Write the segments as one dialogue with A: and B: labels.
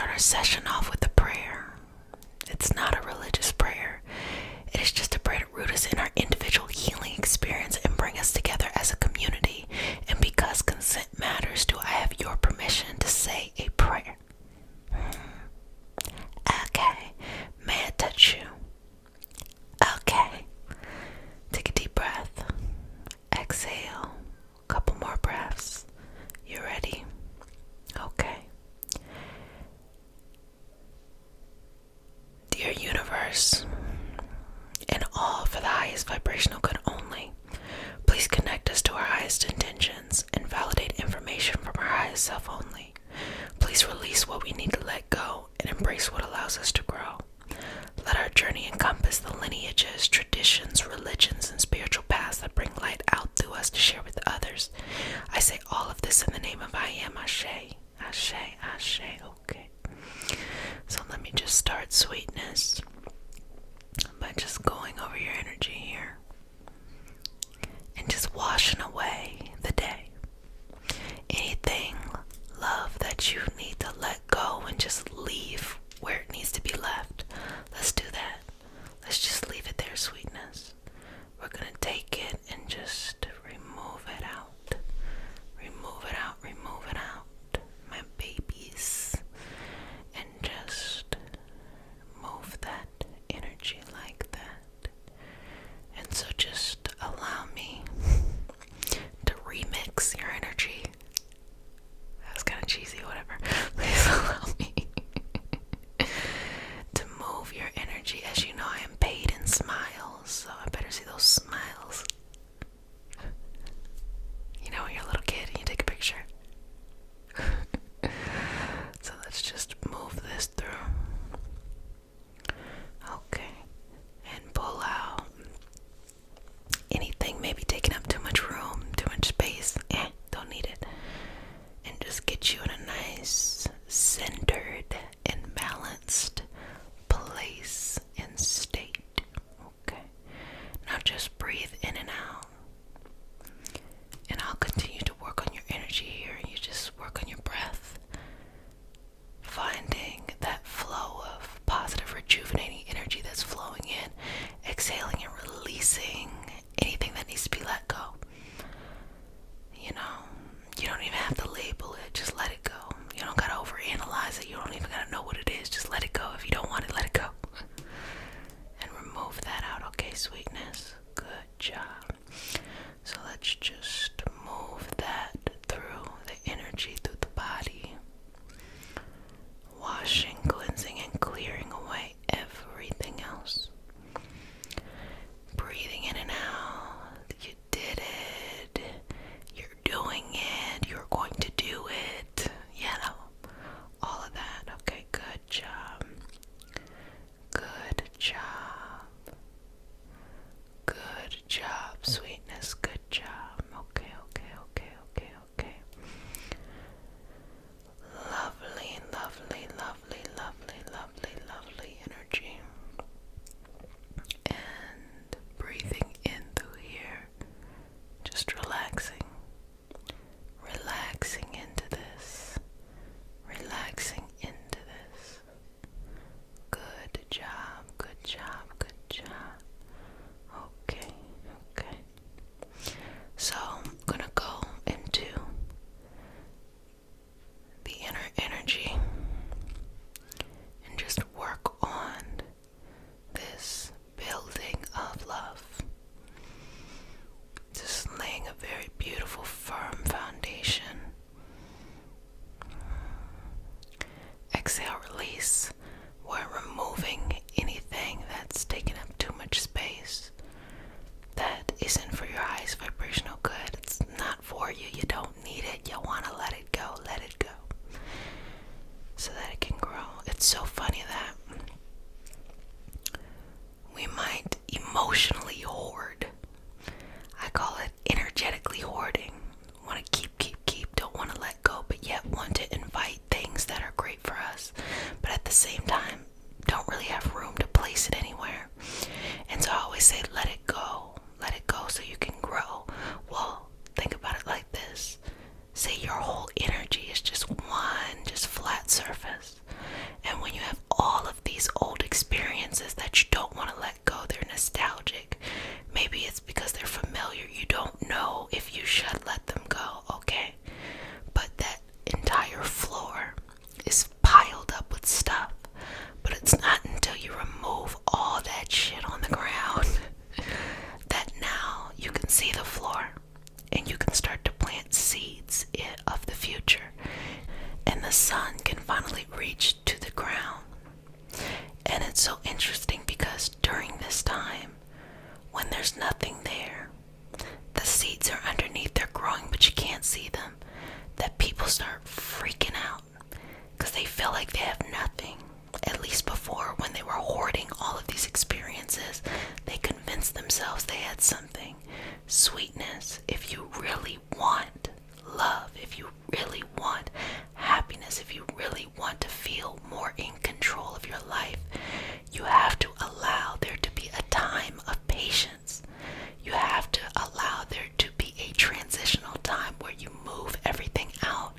A: start our session off with a prayer. It's not a religious prayer. It is just a prayer to root us in our individual healing experience and bring us together as a community. And because consent matters, do I have your permission to say a prayer? Okay. May I touch you? Okay. Take a deep breath. Exhale. A couple more breaths. You ready? Okay. Dear universe, and all for the highest vibrational good only, please connect us to our highest intentions and validate information from our highest self only. Please release what we need to let go and embrace what allows us to grow. Let our journey encompass the lineages, traditions, religions, and spiritual paths that bring light out to us to share with others. I say all of this in the name of I am. Ashe, Ashe, Ashe. Okay. So let me just start, sweetness, by just going over your energy here and just washing away the day. Anything, love, that you need to let go and just leave where it needs to be left. Let's do that. Let's just leave it there, sweetness. We're gonna take it and just remove it out. Remove it out, remove it out, my babies. And just move that energy like that. And so just allow me to remix your energy. That was kind of cheesy, whatever. Please allow me to move your energy. As you know, I am paid in smiles, so I better see those smiles. You know, when you're a little kid and you take a picture. So let's just move this through. Okay. And pull out anything maybe taking up too much room, too much space. Don't need it. And just get you in a nice, centered, and balanced place and state. Okay. Now just breathe in and out. And I'll continue to work on your energy here. You just work on your breath. Finding that flow of positive, rejuvenating energy that's flowing in. Exhaling and releasing anything that needs to be let go. You know, you don't even have to label it. Just let it go. You don't gotta overanalyze it. You don't even gotta know what it is. Just let it go. If you don't want it, let it go. And remove that out. Okay, sweetness. Good job. So let's just move that through the energy, through the body. Washing, cleansing, and clearing away everything else. Breathing in and out. You did it. You're doing it. You're going to do it. You know, all of that. Okay, good job. Good job. Good job, sweetness. Good job. Okay, okay, okay, okay, okay. Lovely, lovely, lovely, lovely, lovely, lovely energy. And breathing in through here. Just relaxing. Relaxing into this. Relaxing into this. Good job, good job, good job. Okay, okay. So I'm gonna go into the inner energy and just work on this building of love. Just laying a very beautiful, firm foundation. Exhale, release. We're removing anything that's taking up too much space. That isn't for your highest vibrational good. It's not for you. You don't need it. You want to let it go. Let it go. So that it can grow. It's so funny that we might emotionally hoard. I call it energetically hoarding. Want to keep. Don't want to let go, but yet want to invite things that are great for us. But at the same time, don't really have room to place it anywhere. And so I always say, let it go. Let it go so you can grow. Well, think about it like this. Say your whole and the sun can finally reach to the ground. And it's so interesting because during this time, when there's nothing there, the seeds are underneath, they're growing, but you can't see them, that people start freaking out because they feel like they have nothing. At least before, when they were hoarding all of these experiences, they convinced themselves they had something. Sweetness, if you really want love, if you really want happiness, if you really want to feel more in control of your life, you have to allow there to be a time of patience. You have to allow there to be a transitional time where you move everything out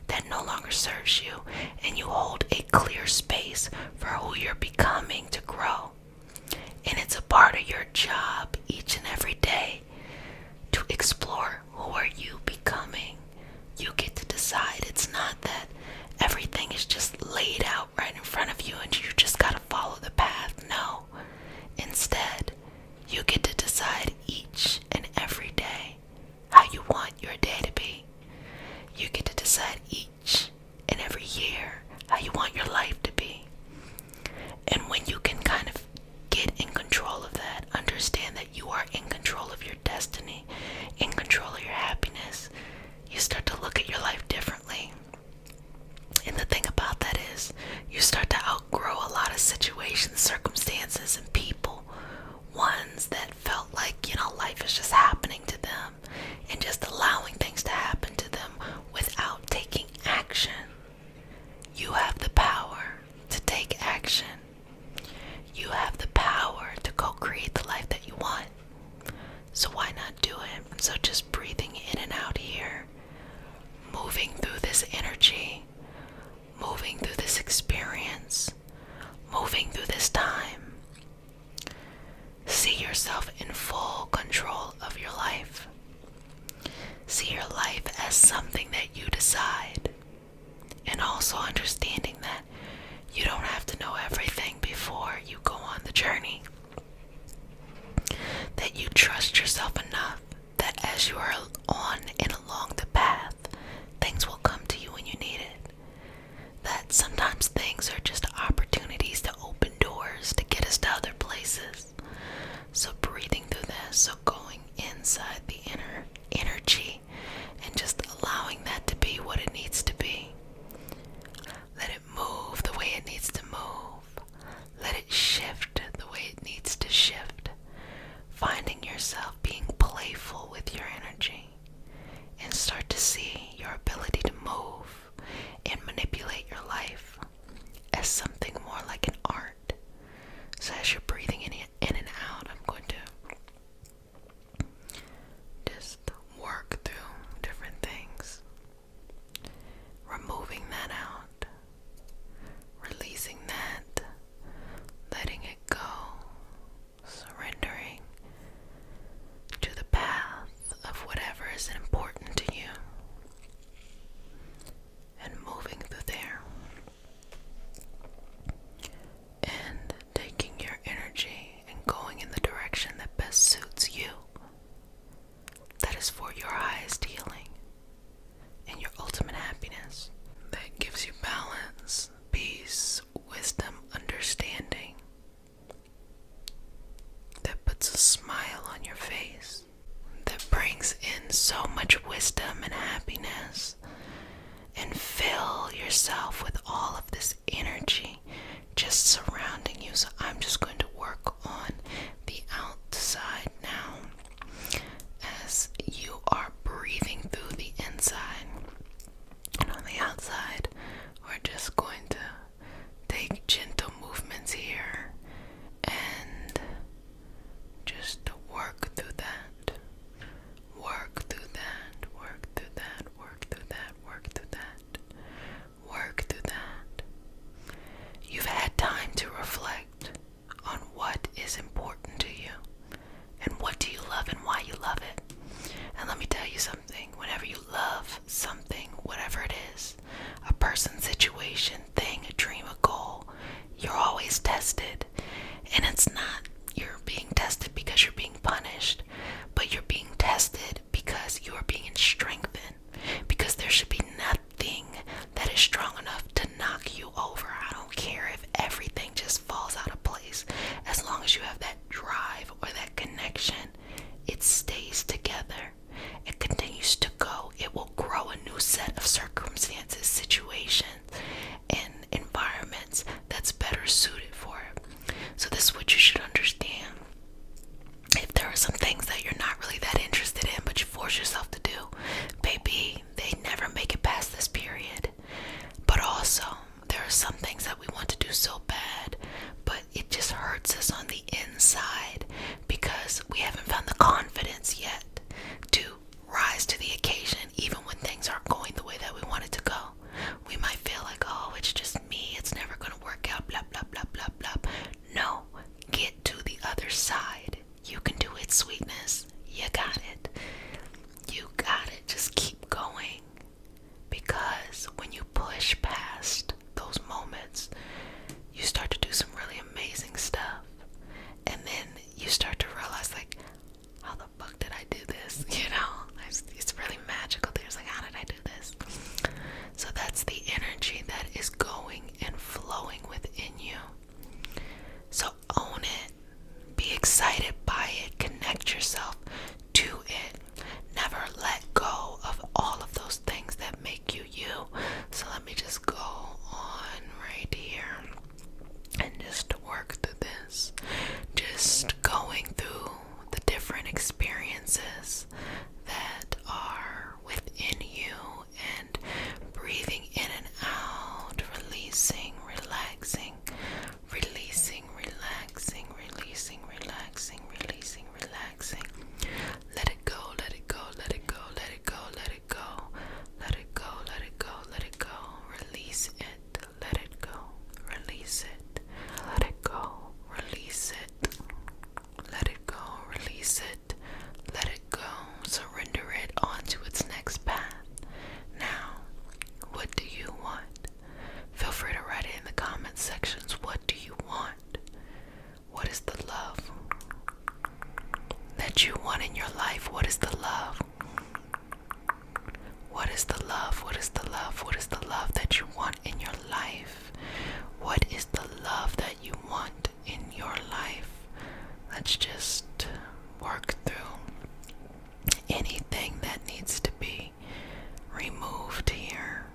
A: that no longer serves you, and you hold a clear space for who you're becoming to grow. And it's a part of your job each and every day to explore who are you becoming. You get to decide. It's not that everything is just laid out right in front of you and you just gotta follow the path. No. Instead, you get to decide each and every day how you want your day to be. You get to decide each and every year how you want your life to be. And when you can kind of get in control of that, understand that you are in control of your destiny, in control of your happiness, you start to look at your life differently. And the thing about that is, you start to outgrow a lot of situations, circumstances, and people. Ones that felt like, life is just happening to them, and just allowing things to happen to them without taking action. You have the power to take action. You have the power to co-create the life that you want. So why not do it? So just breathing in and out here, moving through this energy, moving through this experience, moving through this time. See yourself in full control of your life. See your life as something that you decide. And also understanding that you don't have to know everything before you go on the journey. That you trust yourself enough that as you are on and along the path, things will come to you when you need it. That sometimes things are just opportunities to open doors to get us to other places. So breathing through this, so going inside the inner energy and just allowing that to be what it needs to be. Let it move the way it needs to move. Let it shift the way it needs to shift. Finding yourself being playful with your energy. circumstances, situations, and environments that's better suited for it. So this is what you should understand. If there are some things that you're not really that interested in, but you force yourself to do, baby, they never make it past this period. But also, there are some things that we want to do so bad, but it just hurts us on the inside because we haven't found the confidence yet to rise to the occasion, even when things aren't going the way that we want it to go. We might feel like, oh, it's just me, it's never going to work out, blah, blah, blah, blah, blah. No, get to the other side. You can do it, sweetness. You got it. You got it. Just keep going. Because when you push past those moments, you start to do some really amazing stuff. And then you start to realize, like, how the fuck did I do this? You know, it's really magical. There's like, how did I do this? So that's the energy that is going and flowing within you. So own it. Be excited by it. Connect yourself to it. Never let go of all of those things that make you you. So let me just go on right here and just work through this. Just going through the different experiences that are within you and breathing in and out, releasing, relaxing, releasing, relaxing, releasing, relaxing, releasing, relaxing. Let it go, let it go, let it go, let it go, let it go, let it go, let it go, let it go. Release it, let it go, release it, let it go, release it, let it go, release it, let it go. Surrender it onto its next path. Now, what do you want? Feel free to write it in the comment sections. What do you want? What is the love that you want in your life? What is the love? What is the love? What is the love? What is the love that you want in your life? What is the love that you want in your life? Let's just work through anything that needs to be removed here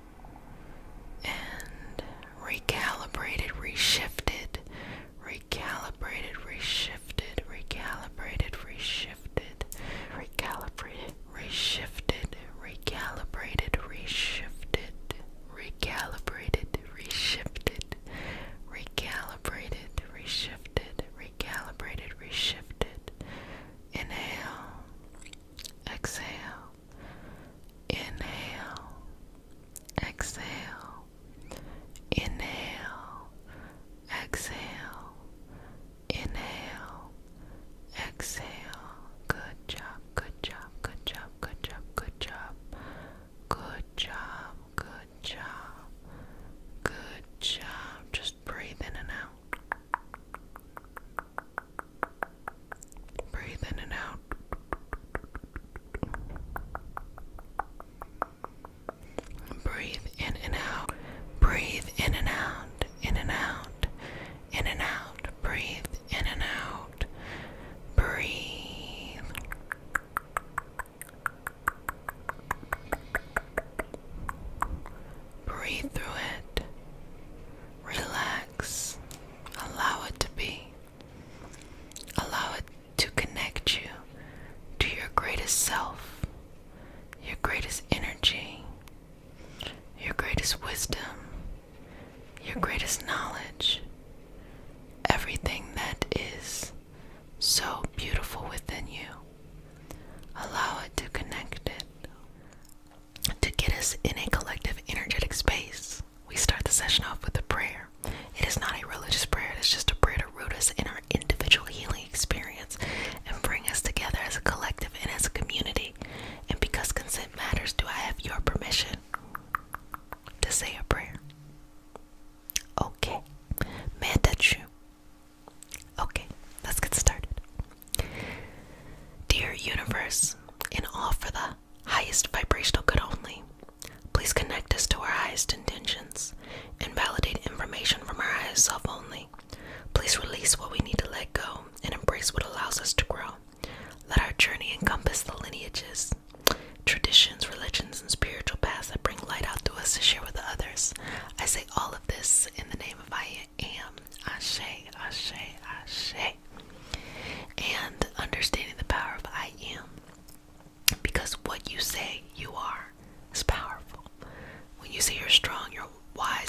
A: and recalibrated, reshifted, recalibrated, reshifted, recalibrated, reshifted, recalibrated, reshifted, recalibrated, reshifted, recalibrated, reshifted, recalibrated, reshifted, recalibrated, reshifted. Inhale, exhale, inhale, exhale, inhale, exhale, inhale, exhale. Good job, good job, good job, good job, good job, good job, good job, good job. Just breathe in and out. Breathe in and out. Breathe in and out. Breathe in and out. In and out. In and out. Breathe in and out. Breathe. Breathe through it. Relax. Allow it to be. Allow it to connect you to your greatest self, your greatest energy, your greatest wisdom, your greatest knowledge, everything that is so beautiful within you. Allow it to connect it, to get us in a collective energetic space. We start the session off with a prayer. It is not a religious prayer, it's just a prayer to root us in our individual healing experience and bring us together as a collective and as a community. And because consent matters, do I have your permission to say a prayer? Okay. May I touch you? Okay, let's get started. Dear universe, in all for the highest vibrational good only, please connect us to our highest intentions and validate information from our highest self only. Please release what we need to let go and embrace what allows us to grow. Let our journey encompass the lineages, traditions, religions, and spiritual paths that bring light out to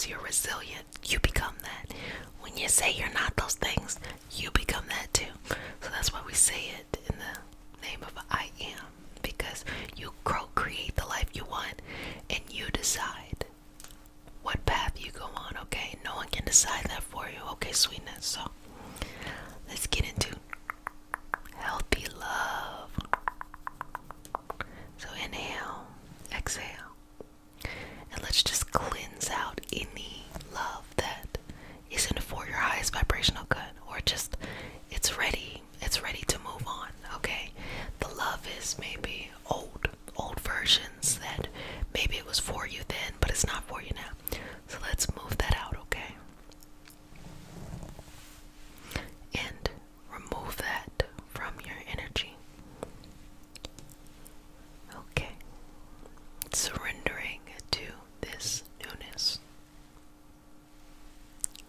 A: because you're resilient, you become that. When you say you're not those things, you become that too. So that's why we say it in the name of I am, because you create the life you want, and you decide what path you go on, okay? No one can decide that for you, okay, sweetness? So let's get into healthy love. So inhale, exhale, and let's just cleanse out any love that isn't for your highest vibrational good, or just it's ready to move on, okay? The love is maybe old versions that maybe it was for you then, but it's not for you now. So let's move that out, okay? And remove that from your energy. Okay. Surrendering to this newness.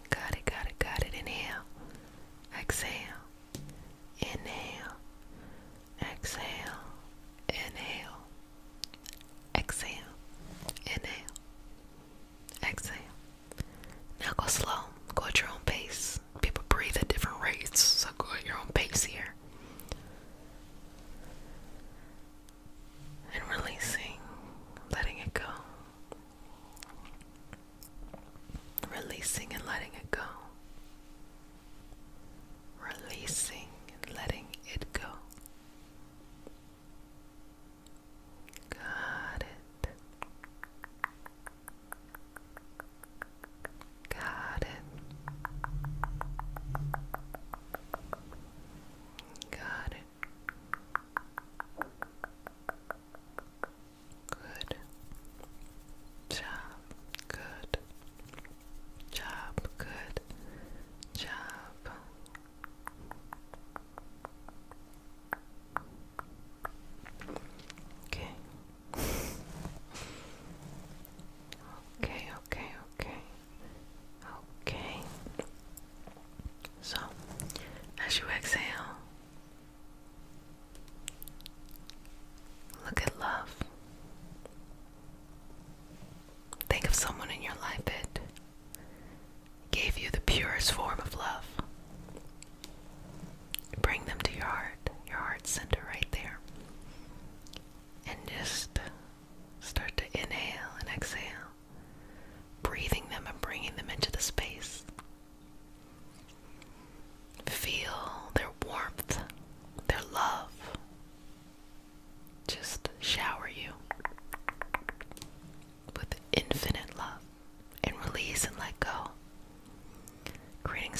A: Got it, got it, got it. Inhale. Exhale. Inhale. Exhale. Inhale. Exhale. Inhale. Exhale. Now go slow. Go at your own pace. People breathe at different rates, so go at your own pace here. And releasing, letting it go. Releasing and letting it go. Releasing and letting it go. Got it. Got it. Got it. Good job. Good job. Good job. Okay. Okay. So, as you exhale, look at love. Think of someone in your life that gave you the purest form of love. Bring them to your heart center right there. And just start to inhale and exhale, breathing them and bringing them into the space. Feel their warmth, their love. Just shower you with infinite love, and release and let go, creating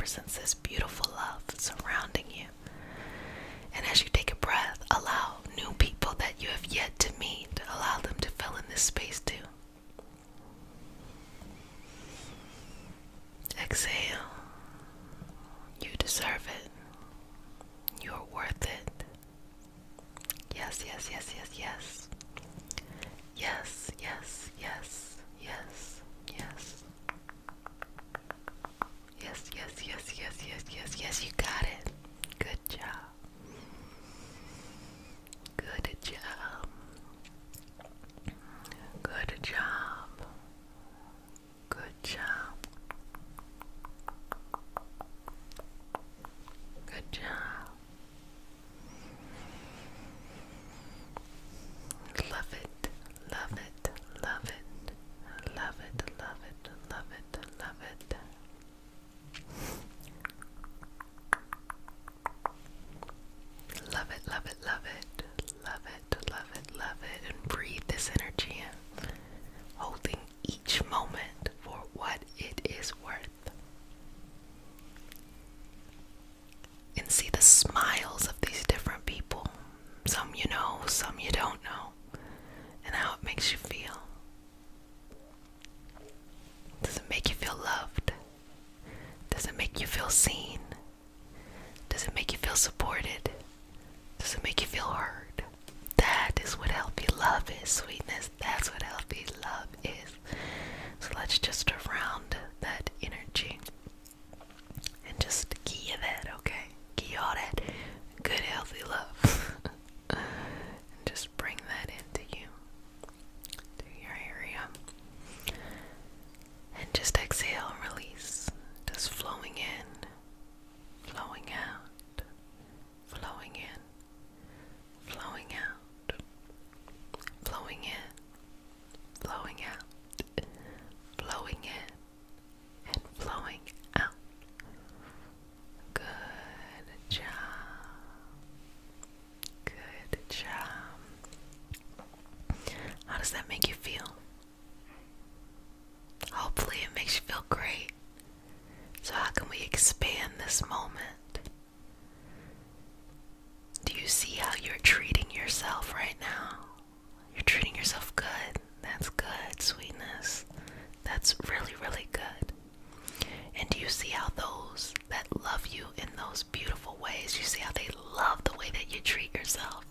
A: represents this beautiful love surrounding you. And as you take a breath, allow new people that you have yet to meet, allow them to fill in this space too. Exhale. You deserve it. You're worth it. Yes, yes, yes, yes, yes. Yes, yes, yes, yes, yes. Yes, yes, yes, yes, yes, yes, yes, you got it. Good job. Good job. Good job. Good job. Good job. Love it. Love it. Love it. Love it. Love it. Love it. Love it. Love it, love it, love it, love it, love it, love it, and breathe this energy in, holding each moment for what it is worth. And see the smiles of these different people, some you know, some you don't know, and how it makes you feel. Does it make you feel loved? Does it make you feel seen? Does it make you feel supported? Does it make you feel heard? That is what healthy love is, sweetness. That's what healthy love is. So let's just surround that energy and just give you that, okay? Give you all that good, healthy love. And just bring that into you, to your area. And just exhale and release. Just flowing in, flowing out, flowing in. Flowing out, flowing in, flowing out, flowing in, and flowing out. Good job. Good job. How does that make you feel? Hopefully it makes you feel great. So how can we expand this moment? Do you see how you're treating yourself right now? You're treating yourself good. That's good, sweetness. That's really, really good. And do you see how those that love you in those beautiful ways, you see how they love the way that you treat yourself?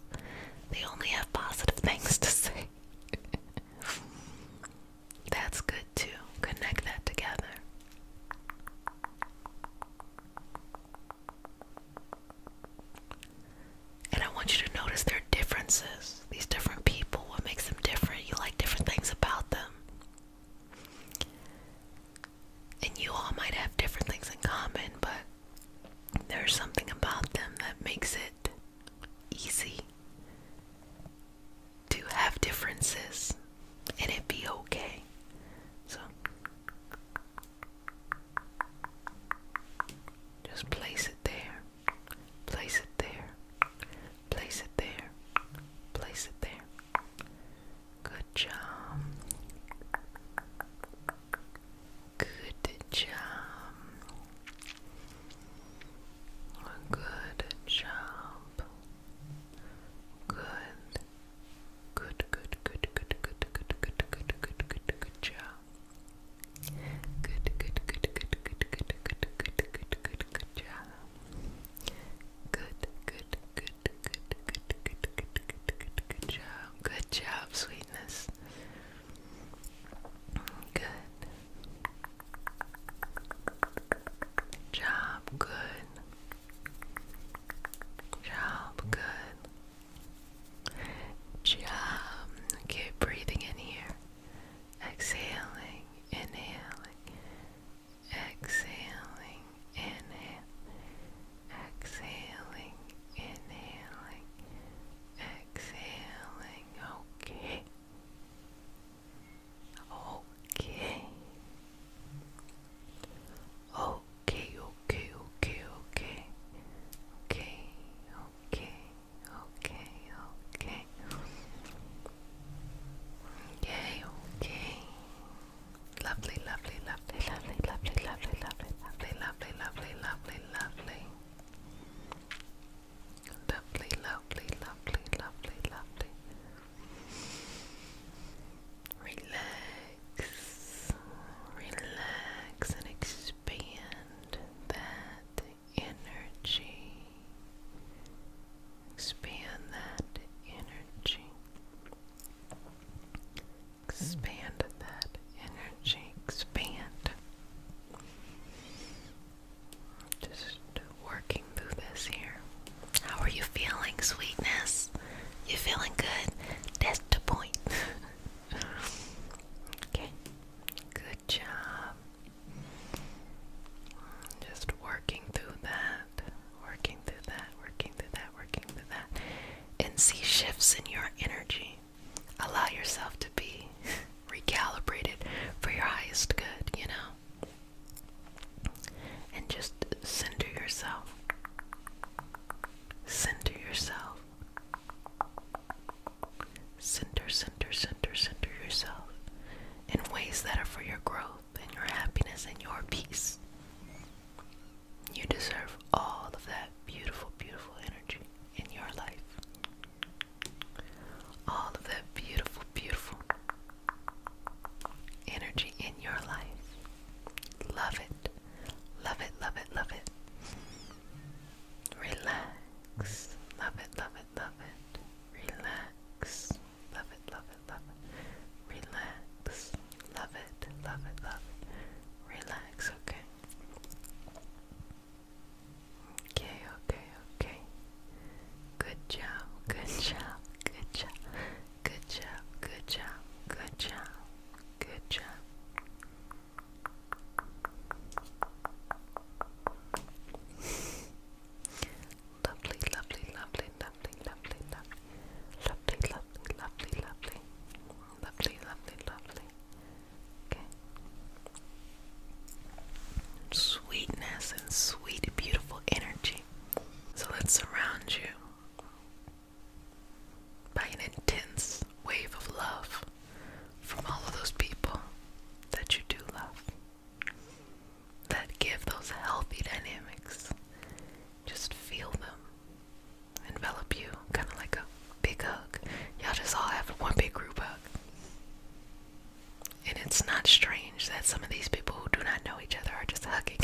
A: They only have positive things to say. That's good too. Connect that together. job. Just working through that, working through that, working through that, working through that. And see shifts in your energy. Allow yourself to be recalibrated for your highest good, you know? And just center yourself. Center yourself. Center, center, center, center yourself in ways that are for your growth and your happiness and your peace. You deserve all of that beautiful, beautiful energy in your life. All of that beautiful, beautiful energy in your life. Love it. Love it, love it, love it. Relax. Love it, love it, love it. Relax. Love it, love it, love it. Relax. Love it, love it, love it. Relax, okay? Okay, okay, okay. Good job, good job, good job, good job, good job, good job, good job. Lovely, lovely, lovely, lovely, lovely, lovely, lovely, lovely, lovely, lovely, lovely, lovely, lovely. Okay. Sweetness and sweet, beautiful energy. So let's surround you by an intense wave of love from all of those people that you do love, that give those healthy dynamics. Just feel them envelop you, kind of like a big hug. Y'all just all have one big group hug. And it's not strange that some of these people who do not know each other are just hugging.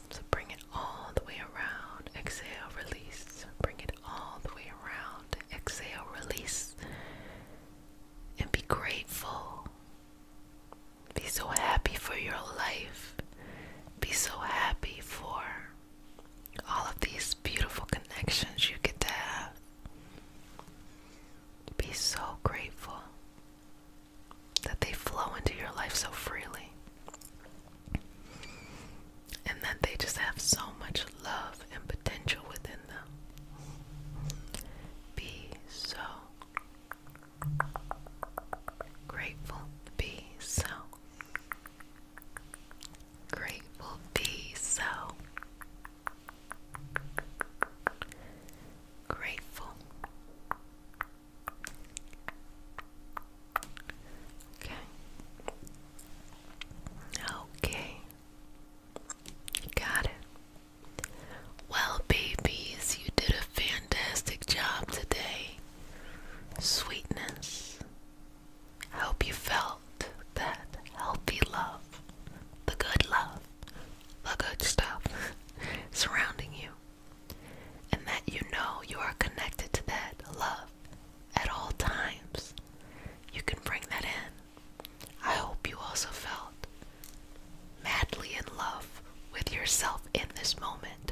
A: So bring it all the way around. Exhale, release. Bring it all the way around. Exhale, release. And be grateful. Be so happy for your life. Be so happy for all of these beautiful connections you get to have. Be so grateful that they flow into your life so freely. And that they just have so much love and potential within them. Be so grateful. Be so grateful. Be so grateful. Okay. Okay. You got it. Well, babies, you did a fantastic job today. Sweetness. I hope you felt that healthy love, the good love, the good stuff surrounding you, and that you know you are connected to that love at all times. You can bring that in. I hope you also felt madly in love with yourself in this moment.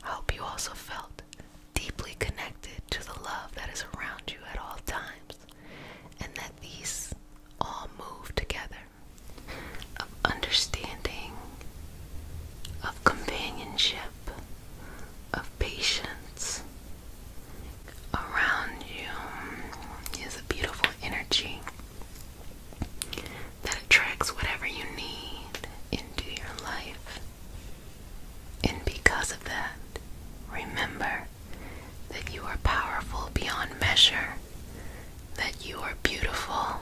A: I hope you also felt deeply connected to the love that is around you at all times, and that these all move together, of understanding, of companionship, of patience. Around you is a beautiful energy that attracts whatever you need into your life. And because of that, remember that you are powerful beyond measure, that you are beautiful,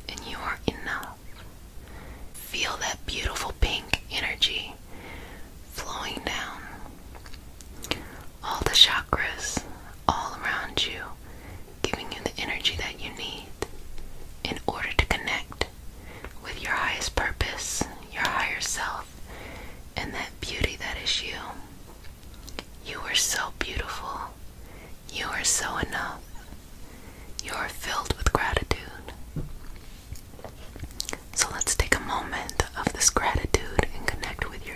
A: and you are enough. Feel that beautiful pink energy flowing down all the chakras all around you, giving you the energy that you need in order to connect with your highest purpose, your higher self, and that beauty that is you. You are so beautiful. You are so enough. You are filled with gratitude. So let's take a moment of this gratitude and connect with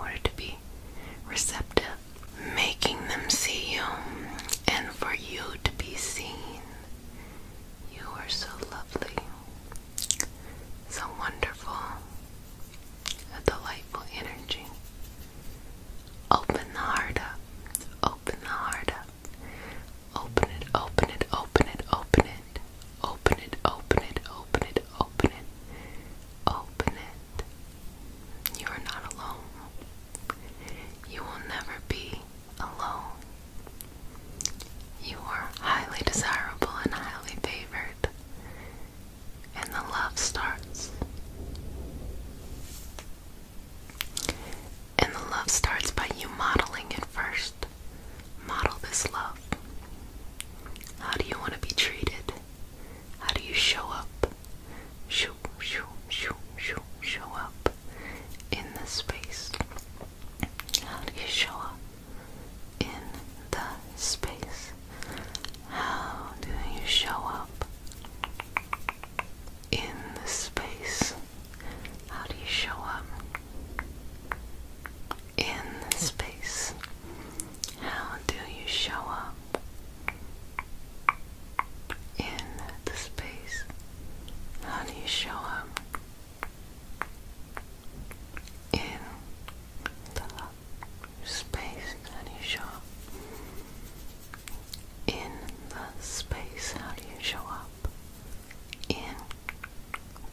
A: order to be receptive, making them see you, and for you to be seen. You are so lovely, so wonderful, a delightful energy. Open the heart up, open the heart up, open it, open it, open it, open it, open it, open it, open it, open it, open it. You are not alone. You will never be alone. You are highly desirable and highly favored. And the love starts. And the love starts by you modeling it first. Model this love. How do you want to be treated? How do you show up? Show up in this space. How do you show up in the space? How do you show up in the space? How do you show up in the space? How do you show up in the space? How do you show up in the space? How do you show up in the space? How do you show up in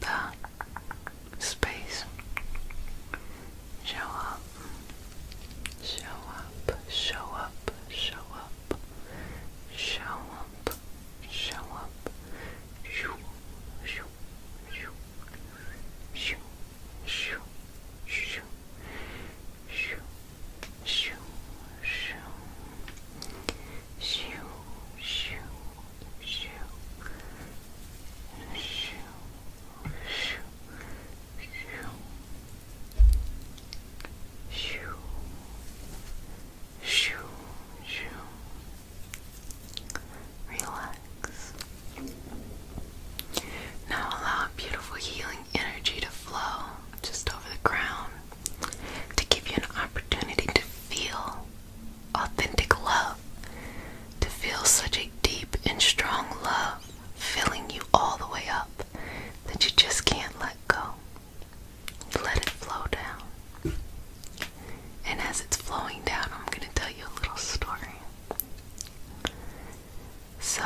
A: the space? Show up, show up, show up, show up, show up, show up, shoo, shoo, shoo, shoo, shoo, shoo, shoo, shoo, shoo, shoo, shoo, shoo, relax. Now allow a beautiful healing energy to flow just over the crown to give you an opportunity to feel authentic love, to feel such a deep and strong love filling you all the way up that you just can't let go. Let it flow down. And as it's flowing down, I'm going to tell you a little story. So,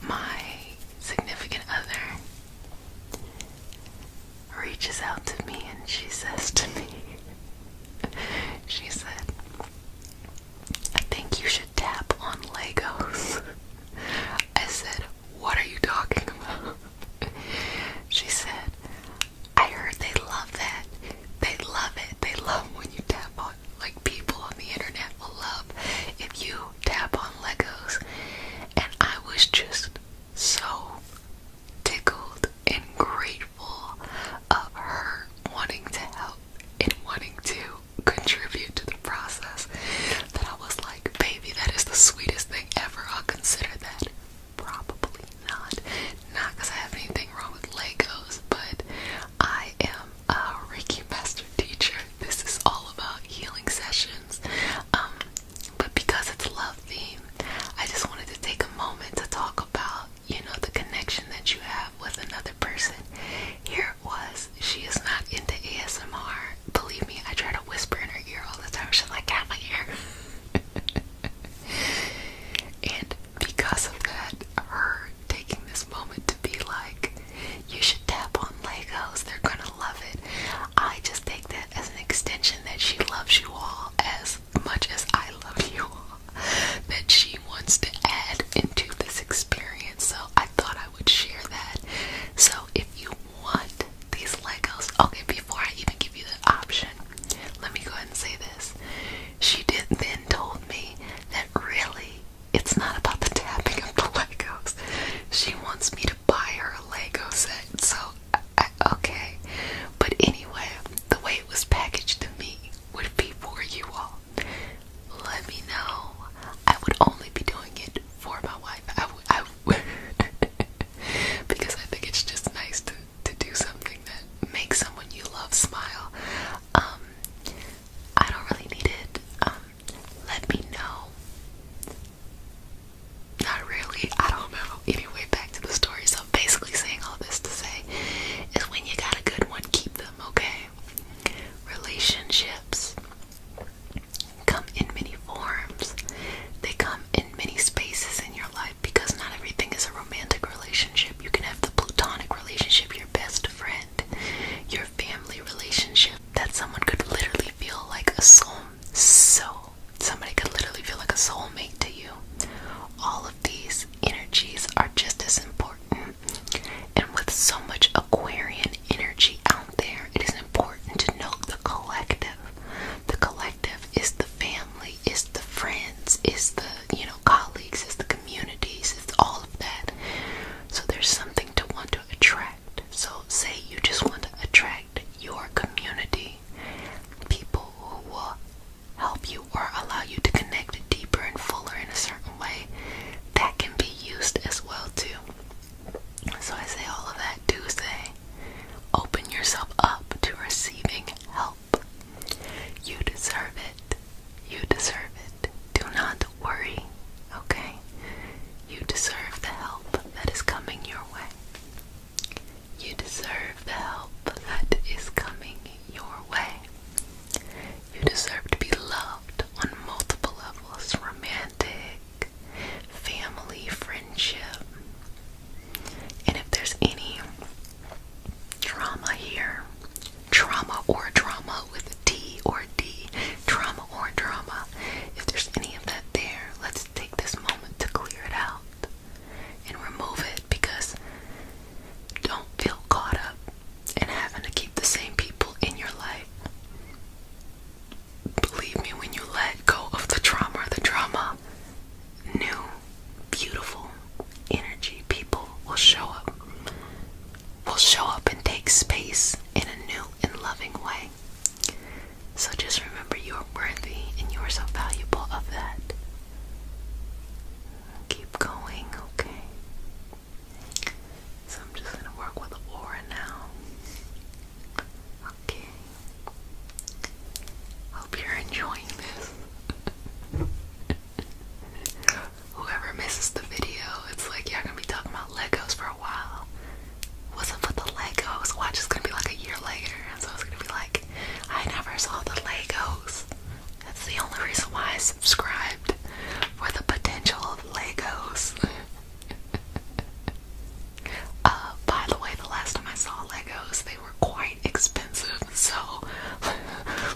A: my significant other reaches out to me and she says to me, she said, I think you should tap on Legos. I said, what are you talking about? She said, I heard they love that. They love it. They love when you tap on, like people on the internet will love if you tap on Legos. And I was just so tickled and grateful of her wanting to help and wanting to contribute to the process that I was like, baby, that is the sweetest thing ever. I'll consider that. Probably not. Not because I have anything wrong with Legos, but I am a Reiki master teacher. This is all about healing sessions. But because it's love theme, I just wanted to take a moment to talk about, the connection that you have with another person. Here it was. She is not into ASMR. Believe me, I try to whisper in her ear all the time. She's like, get my ear. And because of that, her taking this moment to be like, you should tap on Legos, they're gonna love it. I just take that as an extension that she loves you all as much as I love you all, that she wants to add into this experience. So I thought I would share that. So if you want these Legos, okay, before I even give you the option, let me go ahead and say this. She then told me that really it's not about the tapping of the Legos. She wants me to buy her a Lego set. So, okay. But anyway, the way it was packaged to me would be for you all. Let me know. I would only be doing it for my wife. Because I think it's just nice to do something that makes someone you love smile. subscribed for the potential of Legos. By the way, the last time I saw Legos, they were quite expensive, so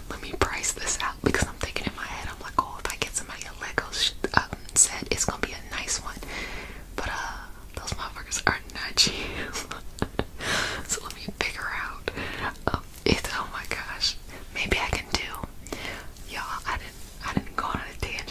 A: let me price this out, because I'm thinking in my head, I'm like, oh, if I get somebody a Legos set, it's gonna be a nice one, but those motherfuckers are not cheap. So let me figure out, oh my gosh, maybe I can do, y'all, I didn't go on a tangent.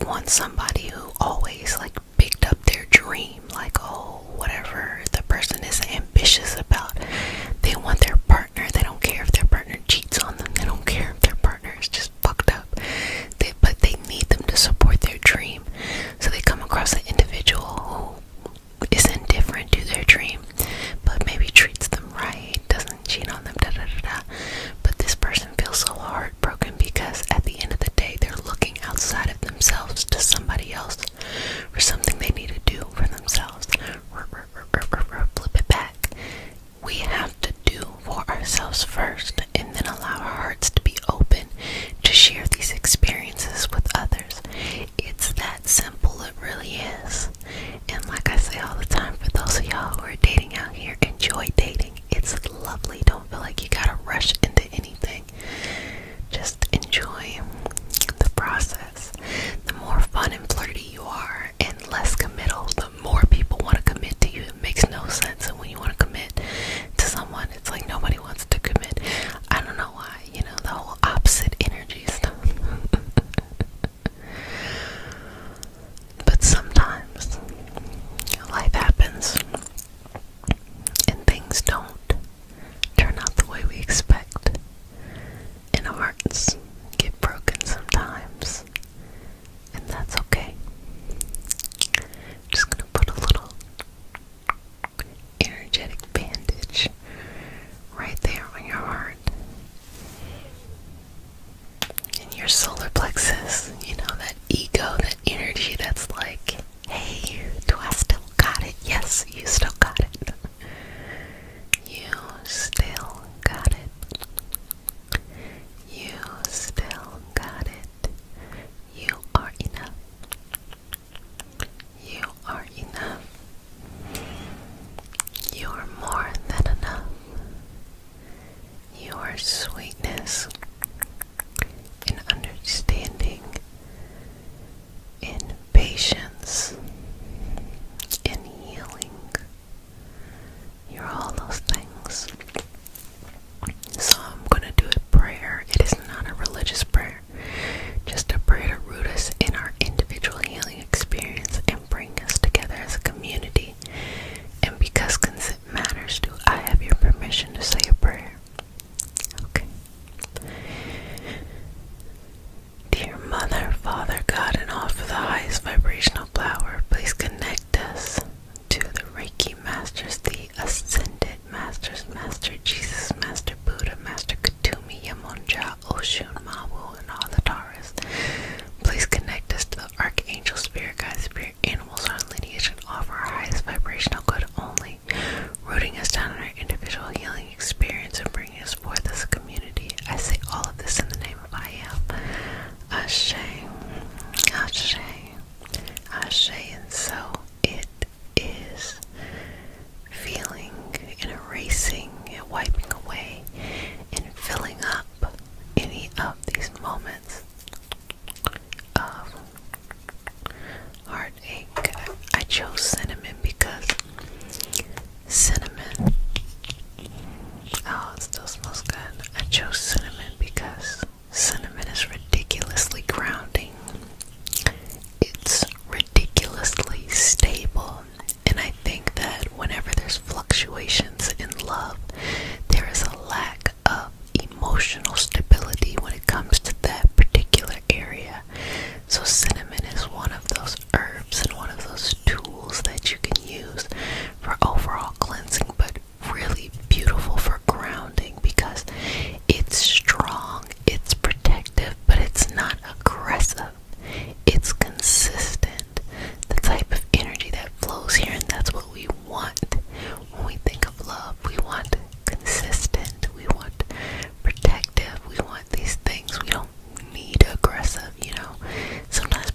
A: want somebody who always like picked up their dream, like, oh, whatever the person is ambitious about, they want their partner. They don't care if their partner cheats on them. They don't care if their partner is just fucked up. But they need them to support their dream. So they come across an individual who is indifferent to their dream, but maybe treats them right, doesn't cheat on them, But this person feels so heartbroken because at the end of the day, they're looking outside of themselves to somebody else for something they need to do for themselves. Flip it back. We have to do for ourselves first, and then allow our hearts to be open to share these experiences with others. It's that simple, it really is. And like I say all the time, for those of y'all who are dating out here, enjoy dating. It's lovely. Don't feel like you gotta rush into anything. Just enjoy the process. The more fun and flirty you are and less committal, the more people want to commit to you. It makes no sense. And when you want to commit to someone, it's like nobody wants to commit. I don't know why, the whole opposite energy stuff. But sometimes life happens and things don't turn out the way we expect, and our hearts get broken sometimes, and that's okay. Just gonna put a little energetic bandage right there on your heart and your solar plexus, that ego, that energy that's like, hey, do I still got it? Yes, you still got it. You still got it. You still got it. You are enough. You are enough. You are more than enough. You are sweetness and understanding and patience and healing. You're all those things. So I'm going to do a prayer. It is not a religious prayer, just a prayer to root us in our individual healing experience and bring us together as a community. And because consent matters, do I have your permission to say a prayer? Okay. Dear Mother, Father, God, and all for the highest vibrational flower, please connect us to the Reiki Masters, the Ascended Masters, Master Jesus, Master Buddha, Master Katumi, Yamonja, Oshun, Mawu, and all the Taurus. Please connect us to the Archangel, Spirit Guides, Spirit Animals, our lineage, and offer our highest vibrational good only, rooting us down in our individual healing experience and bringing us forth as a community. I say all of this in the name of I Am. Ashe, Ashe, Ashe, and so it is. Feeling and erasing and wiping away and filling up any of these moments of heartache. I chose cinnamon because cinnamon, oh, it still smells good. I chose cinnamon because cinnamon is ridiculously grounding. It's ridiculously stable. And I think that whenever there's fluctuations in love, there is a lack of emotional stability when it comes to that particular area. So cinnamon is one of those herbs and one of those tools that you can use for overall cleansing, but really beautiful for grounding because it's strong, it's protective, but it's not aggressive. It's consistent. The type of energy that flows here, and that's what we want when we think of love. We want consistent, we want protective, we want these things. We don't need aggressive, Sometimes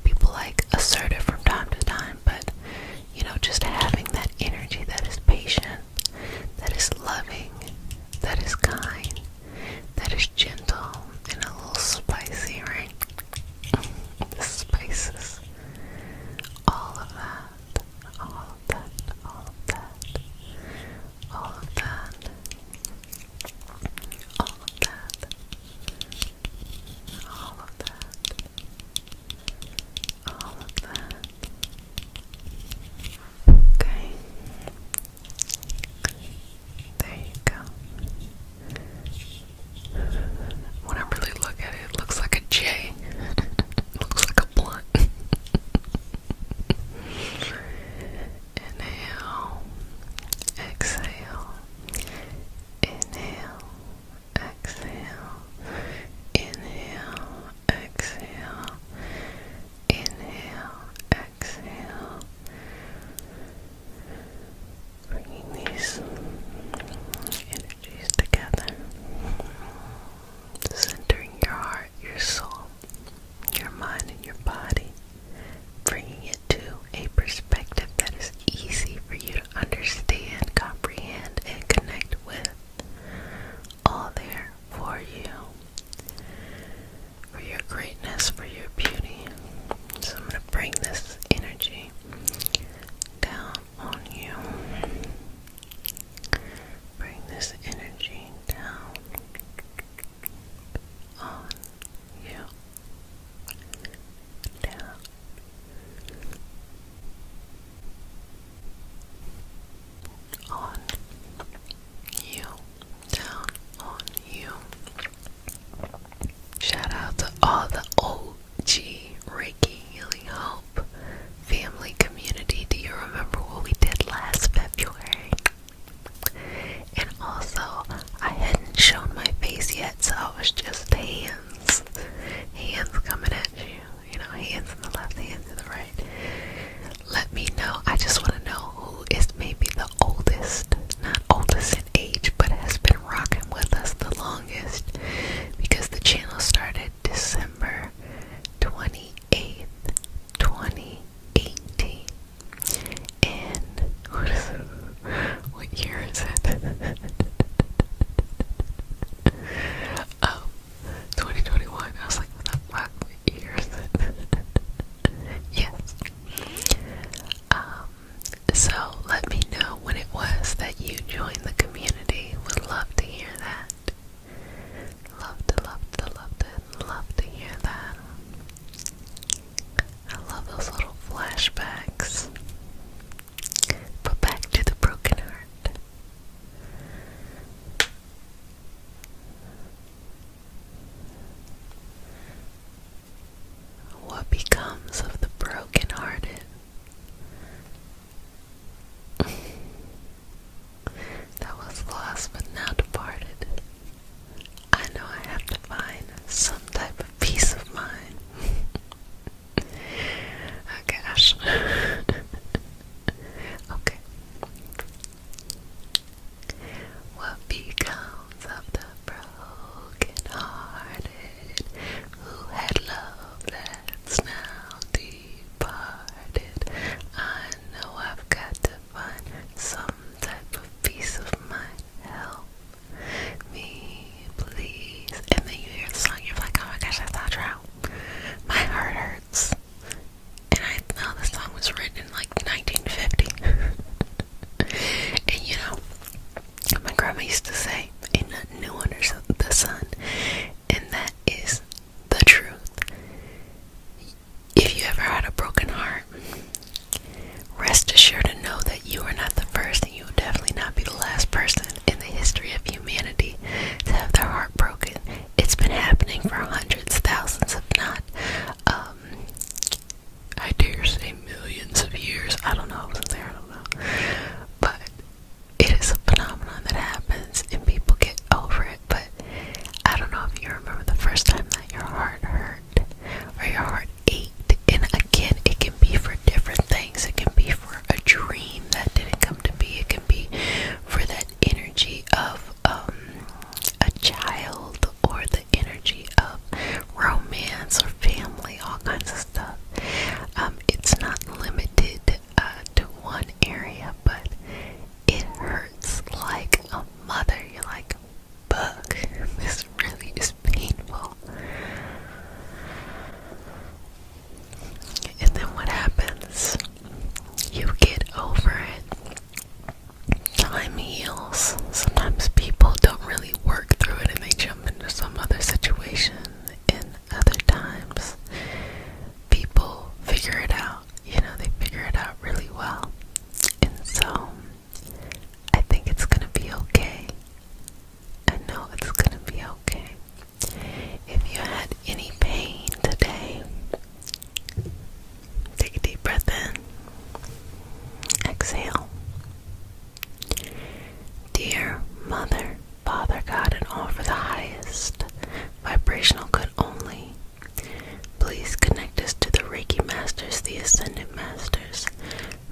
A: Ascended Masters,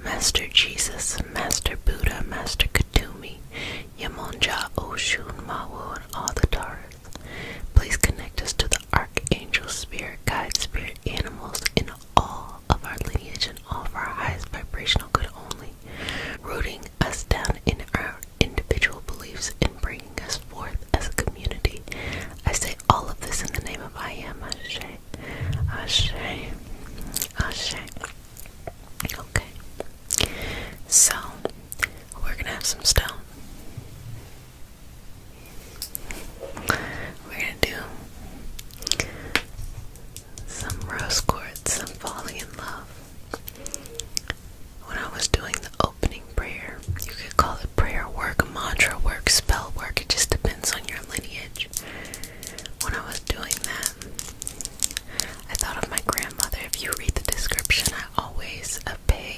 A: Master Jesus, Master Buddha, Master Katumi, Yamonja, Oshun, Mawu, and all the Taurus. Please connect us to the Archangel, Spirit, Guide, Spirit, animals in all of our lineage and all of our highest vibrational good only, rooting us down in our individual beliefs and bringing us forth as a community. I say all of this in the name of I Am. Ashe, Ashe, Ashe. Okay, so we're gonna have some stone. We're gonna do some rose quartz, some falling in love. When I was doing the opening prayer, you could call it prayer work, mantra work, spell work, it just depends on your lineage. When I was doing that, I thought of my grandmother. If you read the description, I always pay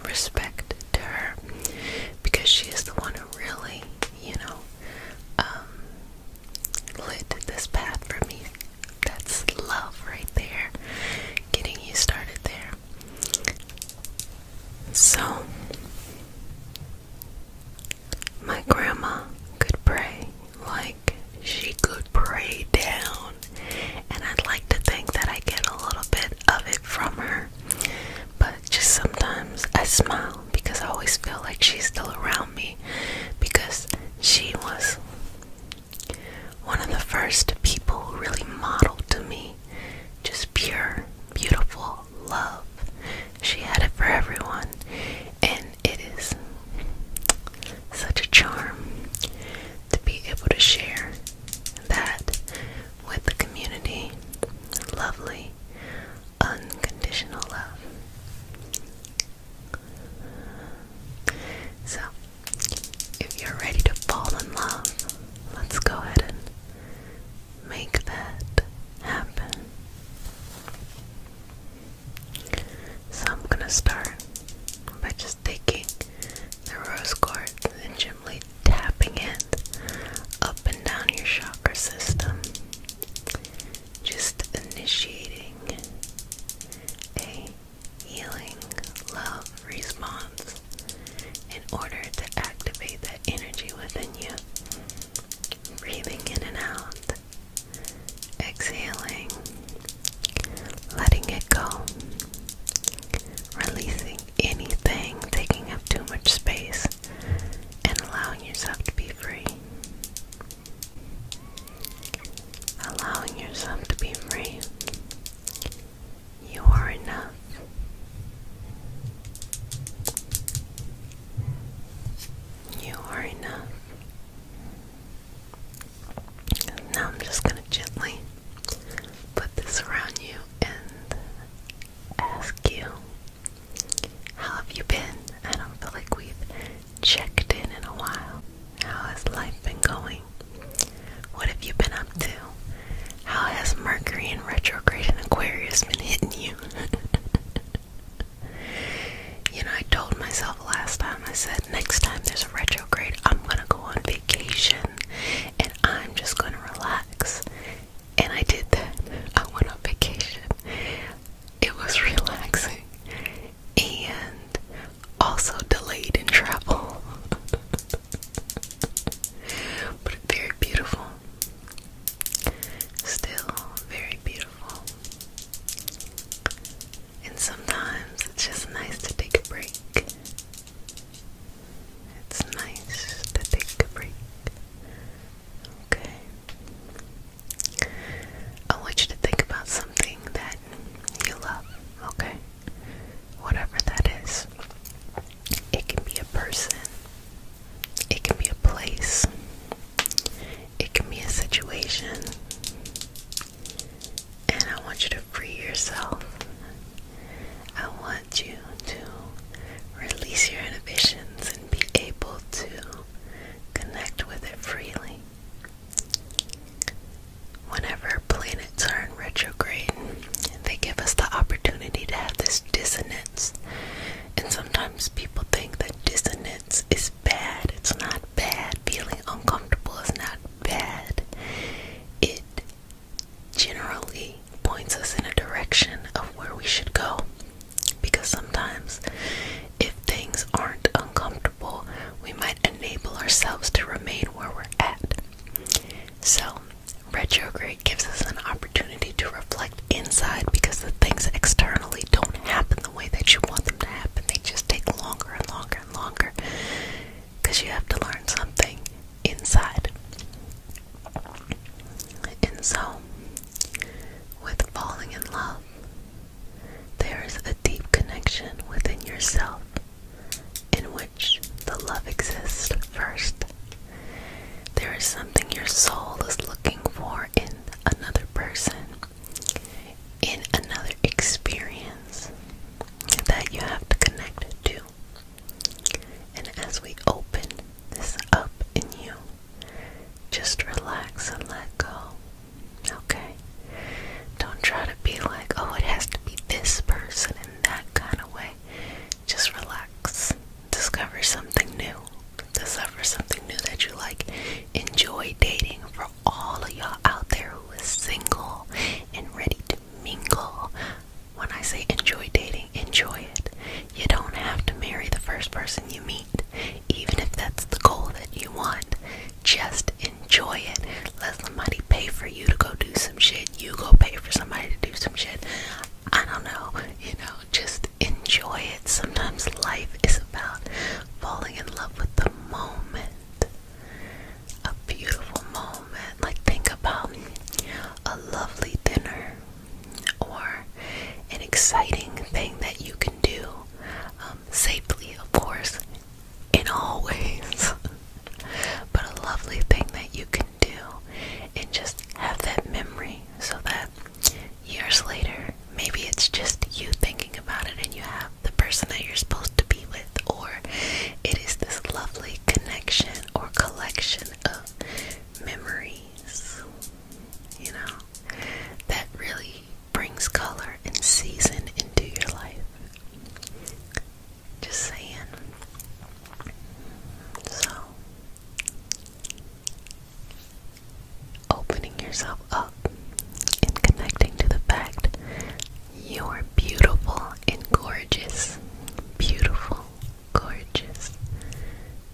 A: respect to her, because she is the one who really, lit this path for me. That's love right there, getting you started there. So, my grandma could pray like she could pray down, and I'd like to think that I get a little bit of it from her, but just sometimes I smile because I always feel like she's still around me, because she was one of the first people who really modeled to me just pure, beautiful love. She had it for everyone, and it is such a charm to be able to share that with the community. Lovely, unconditional love. So, if you're ready to fall in love, let's go ahead and make that happen. So I'm gonna start by just taking the rose quartz and gently tapping it up and down your chakra system, just initiating a healing love response in order to activate that energy within you. Breathing in and out, exhaling, letting it go, releasing anything taking up too much space, and allowing yourself to be free. Allowing yourself to be free. You are enough. yourself in which the love exists first. There is something your soul is looking for in another person, in another experience that you have to connect to. And as we open this up in you, just relax and let go. Okay? Don't try to be like, oh, it has to be this person in that kind of way. Just relax. Discover something new. Discover something new that you like. Enjoy dating. For all of y'all out there who is single and ready to mingle, when I say enjoy dating, enjoy it. You don't have to marry the first person you meet, even if that's the goal that you want. Just enjoy it. Let somebody pay for you to go do some shit. You go pay for somebody to do some shit. I don't know, just enjoy it. Sometimes life is about falling in love with the moment. A beautiful moment. Like, think about a lovely dinner or an exciting thing that you can do safely, of course, in all ways. But a lovely thing that you can do and just have that memory so that years later, maybe it's just you thinking about it and you have the person that you're supposed to be with, or it is this lovely connection or collection of memories, that really brings color and season into your life. Just saying. So, opening yourself up and connecting to the fact you're beautiful and gorgeous. Beautiful, gorgeous,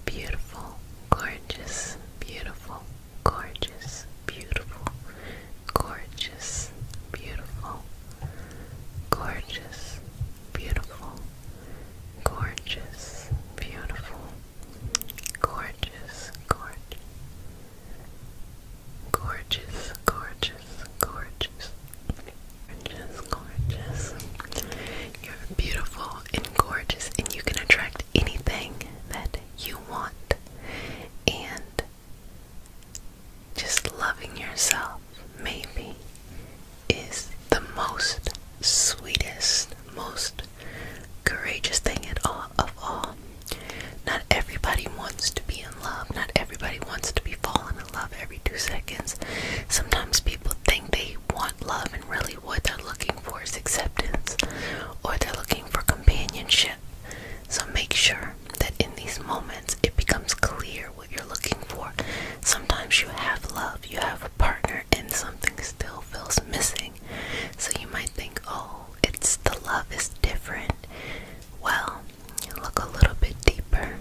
A: beautiful, gorgeous, beautiful, gorgeous, beautiful, gorgeous, beautiful, gorgeous, beautiful, gorgeous, beautiful, gorgeous, gorgeous, gorgeous, gorgeous, gorgeous. You're beautiful and gorgeous, and you can attract anything that you want. And just loving yourself, maybe, is the most sweetest, most courageous thing of all. Not everybody wants to be in love. Not everybody wants to be falling in love every 2 seconds. Sometimes people think they want love, and really what they're looking for is acceptance, or they're looking for companionship. So make sure that in these moments it becomes clear what you're looking for. Sometimes you have love, you have a partner, and something still feels missing. So you might think, oh, it's the love is different. Well, look a little bit deeper.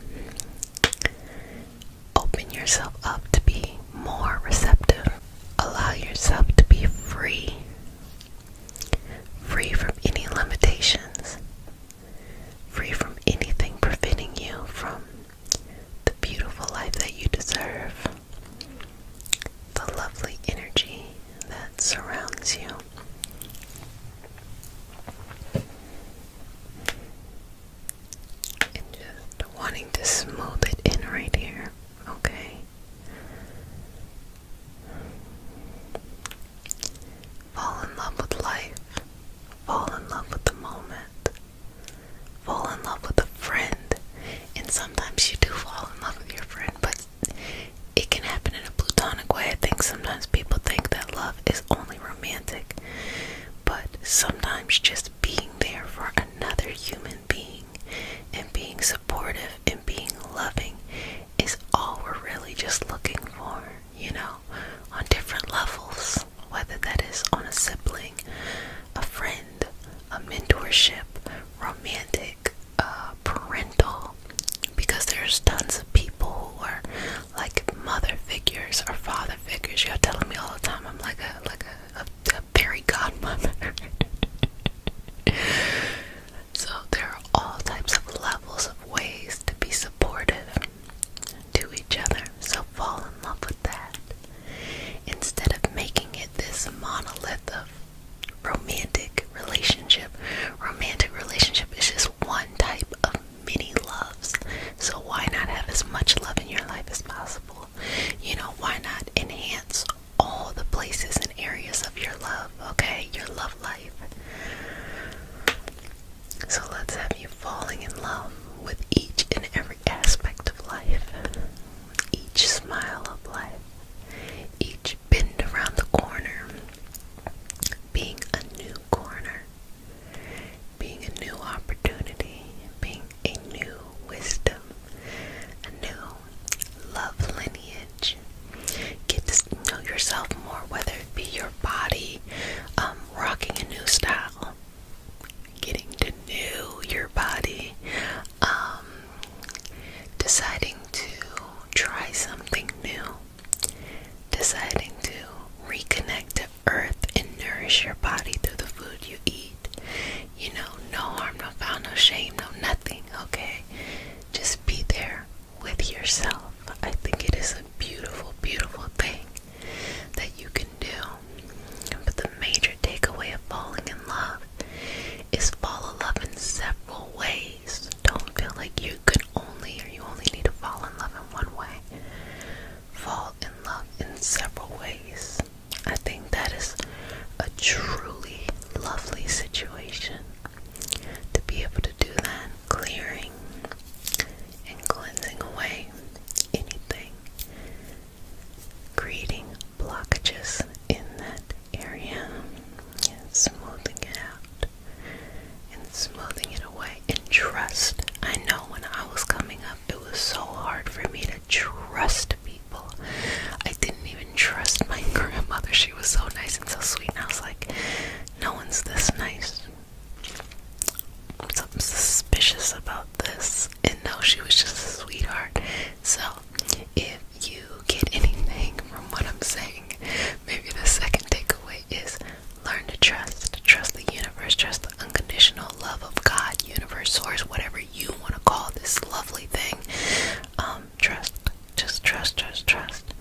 A: Open yourself up to be more receptive. Allow yourself to be free. Free from any limitations. Free from anything preventing you from the beautiful life that you deserve. The lovely energy that surrounds you. And just wanting to smooth it in right here. Okay? falling in love with each and every aspect of life, each smile of life, each bend around the corner, being a new corner, being a new opportunity, being a new wisdom, a new love lineage. Get to know yourself more, whether it be your body, rocking a new style, getting to know your body, deciding to try something new, deciding to reconnect to earth and nourish your body through the food you eat. You know, no harm, no foul, no shame, no nothing, okay? Just be there with yourself. I think it is a beautiful, beautiful thing that you can do. But the major takeaway of falling in love is fall in love in several ways. Don't feel like you can only, or you only need to fall in love in one way. Fall in love in several ways. I think that is a truly lovely situation to be able to do that, clearing and cleansing away anything, creating blockages in that area, and smoothing it out and smoothing it away. And trust. I know when I was coming up, it was so hard for me to trust people. I didn't even trust my grandmother. She was so nice and so sweet, and I was like, no one's this nice. Something suspicious about this. And no, she was just a sweetheart. So if you get anything from what I'm saying, maybe the second takeaway is learn to trust. Trust the universe. Trust the unconditional love of God, universe, source, whatever you want to call this lovely thing. Trust. Just trust.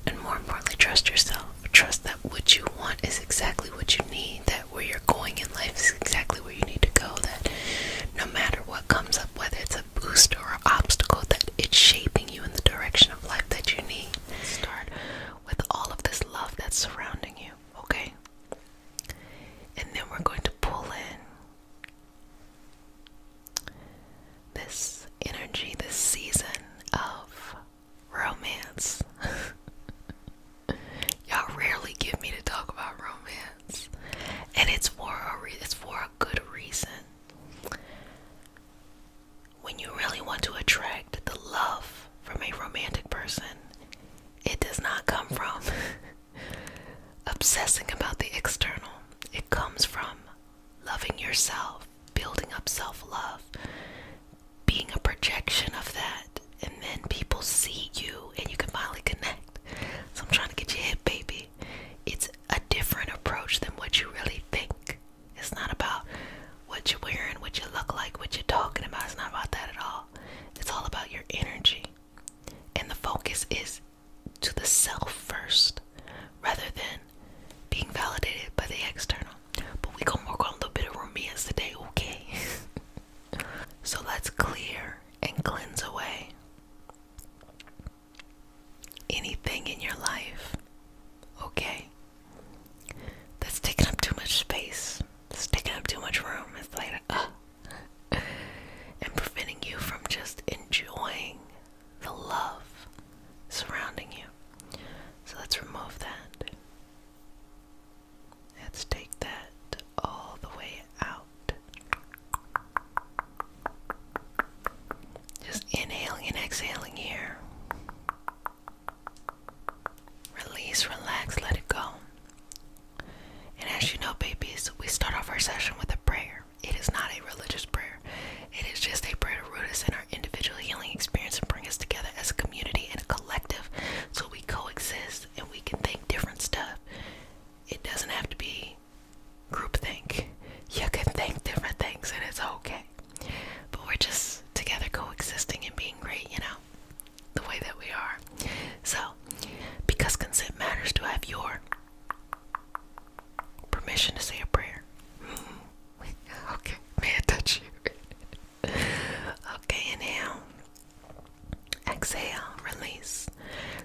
A: And more importantly, trust yourself. Trust that what you want is exactly what you need. That where you're going in life is exactly where you need to go. That no matter what comes up, whether it's a boost or an obstacle, that it's shaping you in the direction of life that you need. Start with all of this love that's surrounding you, okay? And then we're going to pull in this energy, this season of romance. Y'all rarely give me to talk about romance, and it's for a good reason. When you really want to attract the love from a romantic person, it does not come from obsessing about the external. It comes from loving yourself, building up self-love, being a projection of that, and then people see you and you can finally connect. So I'm trying to get you hip, baby. It's a different approach than what you really think. It's not about what you're wearing, what you look like, what you're talking about. It's not about that at all. It's all about your energy. And the focus is to the self first, rather than being validated by the external. But we gonna work on a little bit of romance today, okay? So let's clear and cleanse away anything in your life, okay, that's taking up too much space, it's taking up too much room. It's like, and preventing you from just enjoying the love surrounding you. So let's remove that. Let's take that all the way out. Just inhaling and exhaling here. Release, relax, let it go. And as you know, babies, we start off our session with a prayer. It is not a religious prayer. It is just a prayer to root us in our individual healing experience and bring us together as a community and a collective so we coexist and we can think different stuff. It doesn't have to be groupthink. You can think different things and it's okay. But we're just together coexisting and being great, you know, the way that we are. So, because consent matters, do I have your permission to say a prayer? Okay, may I touch you? Okay, inhale. Exhale, release.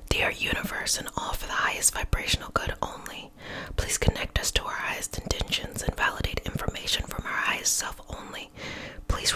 A: Dear universe and all for the highest vibrational good only, please connect us to our highest intentions and validate information from our highest self only. Please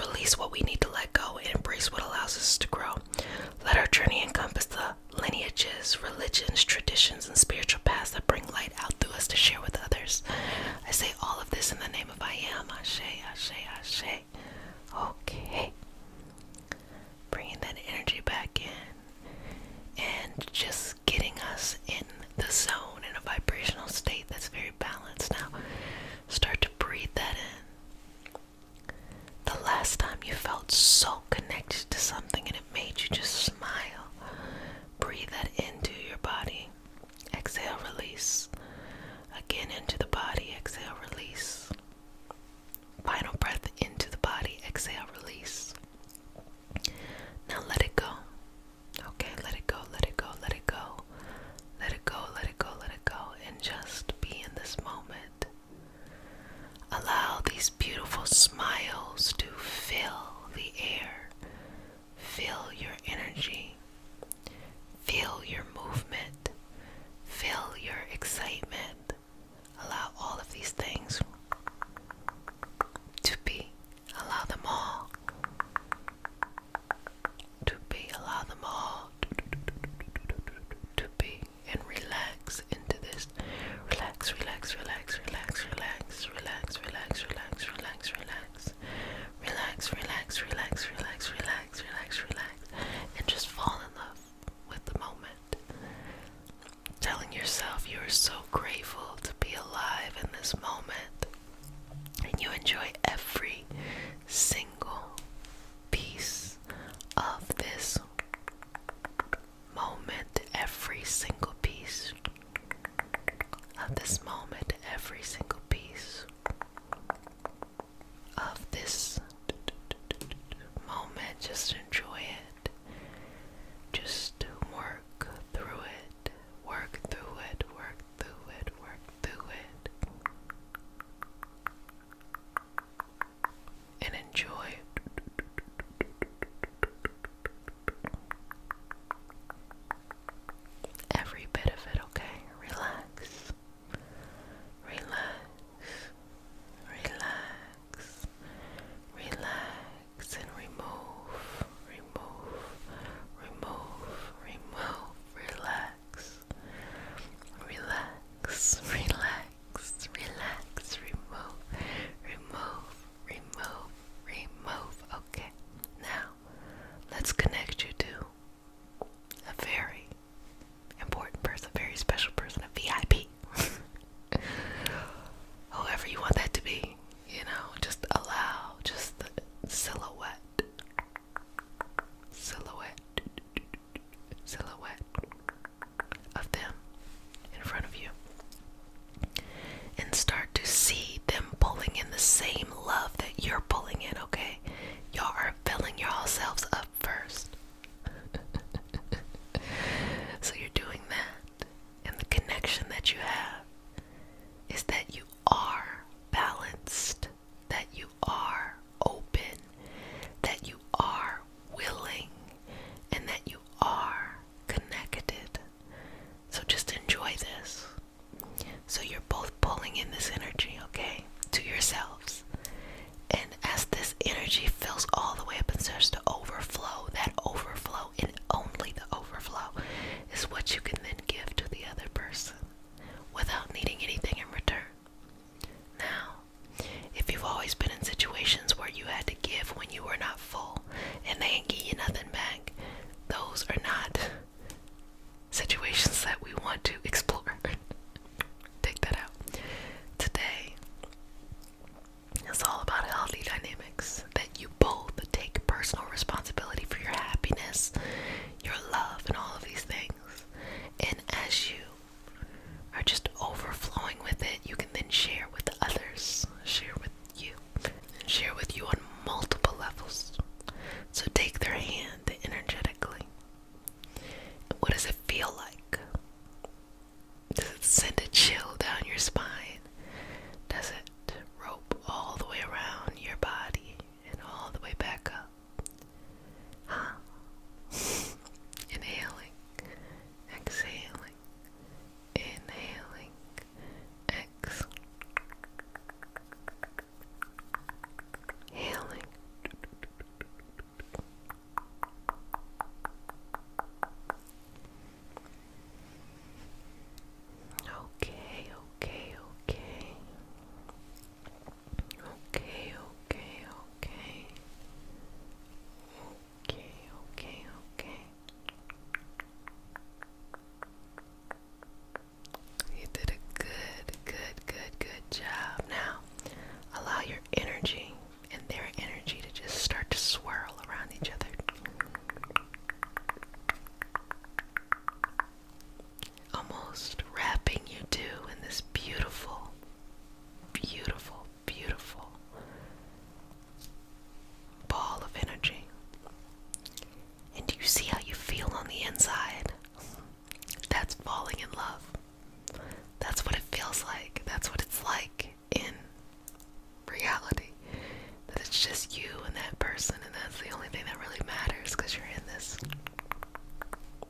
A: it's just you and that person, and that's the only thing that really matters because you're in this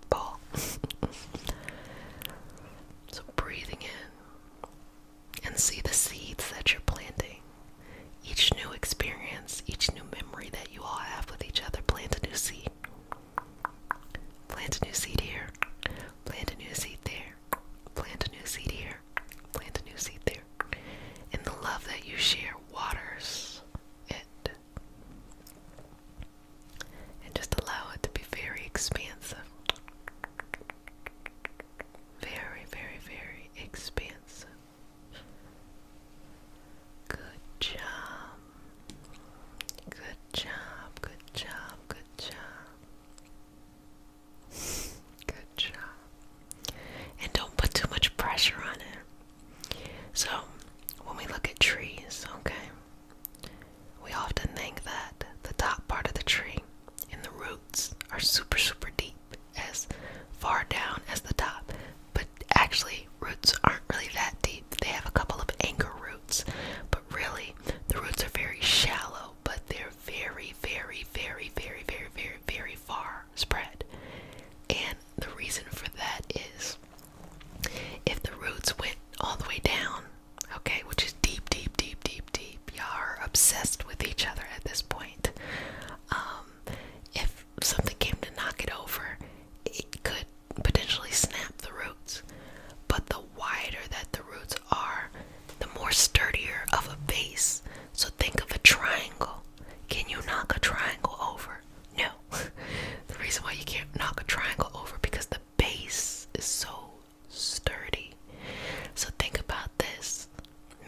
A: ball. So breathing in and see the seeds that you're planting. Each new experience, each new memory that you all have with each other, plant a new seed. Plant a new seed here. Plant a new seed there. Plant a new seed here. Plant a new seed there. And the love that you share waters it. And just allow it to be very expansive. Very, very, very expansive. Good job. Good job. Good job. Good job. Good job. And don't put too much pressure on it. So, when we look at trees, okay, we often think that the top part of the tree and the roots are super, super deep, as far down as the top. But actually, roots aren't really that deep. They have a couple of anchor roots, but really, the roots are very shallow, but they're very, very, very, very, very, very, very far spread. And the reason for that is, if the roots went all the way down, okay, which is deep, deep, deep, deep, deep, y'all are obsessed with each other at this point. If something came to knock it over, it could potentially snap the roots. But the wider that the roots are, the more sturdier of a base. So think of a triangle. Can you knock a triangle over? No. The reason why you can't knock a triangle over because the base is so sturdy. So think about this.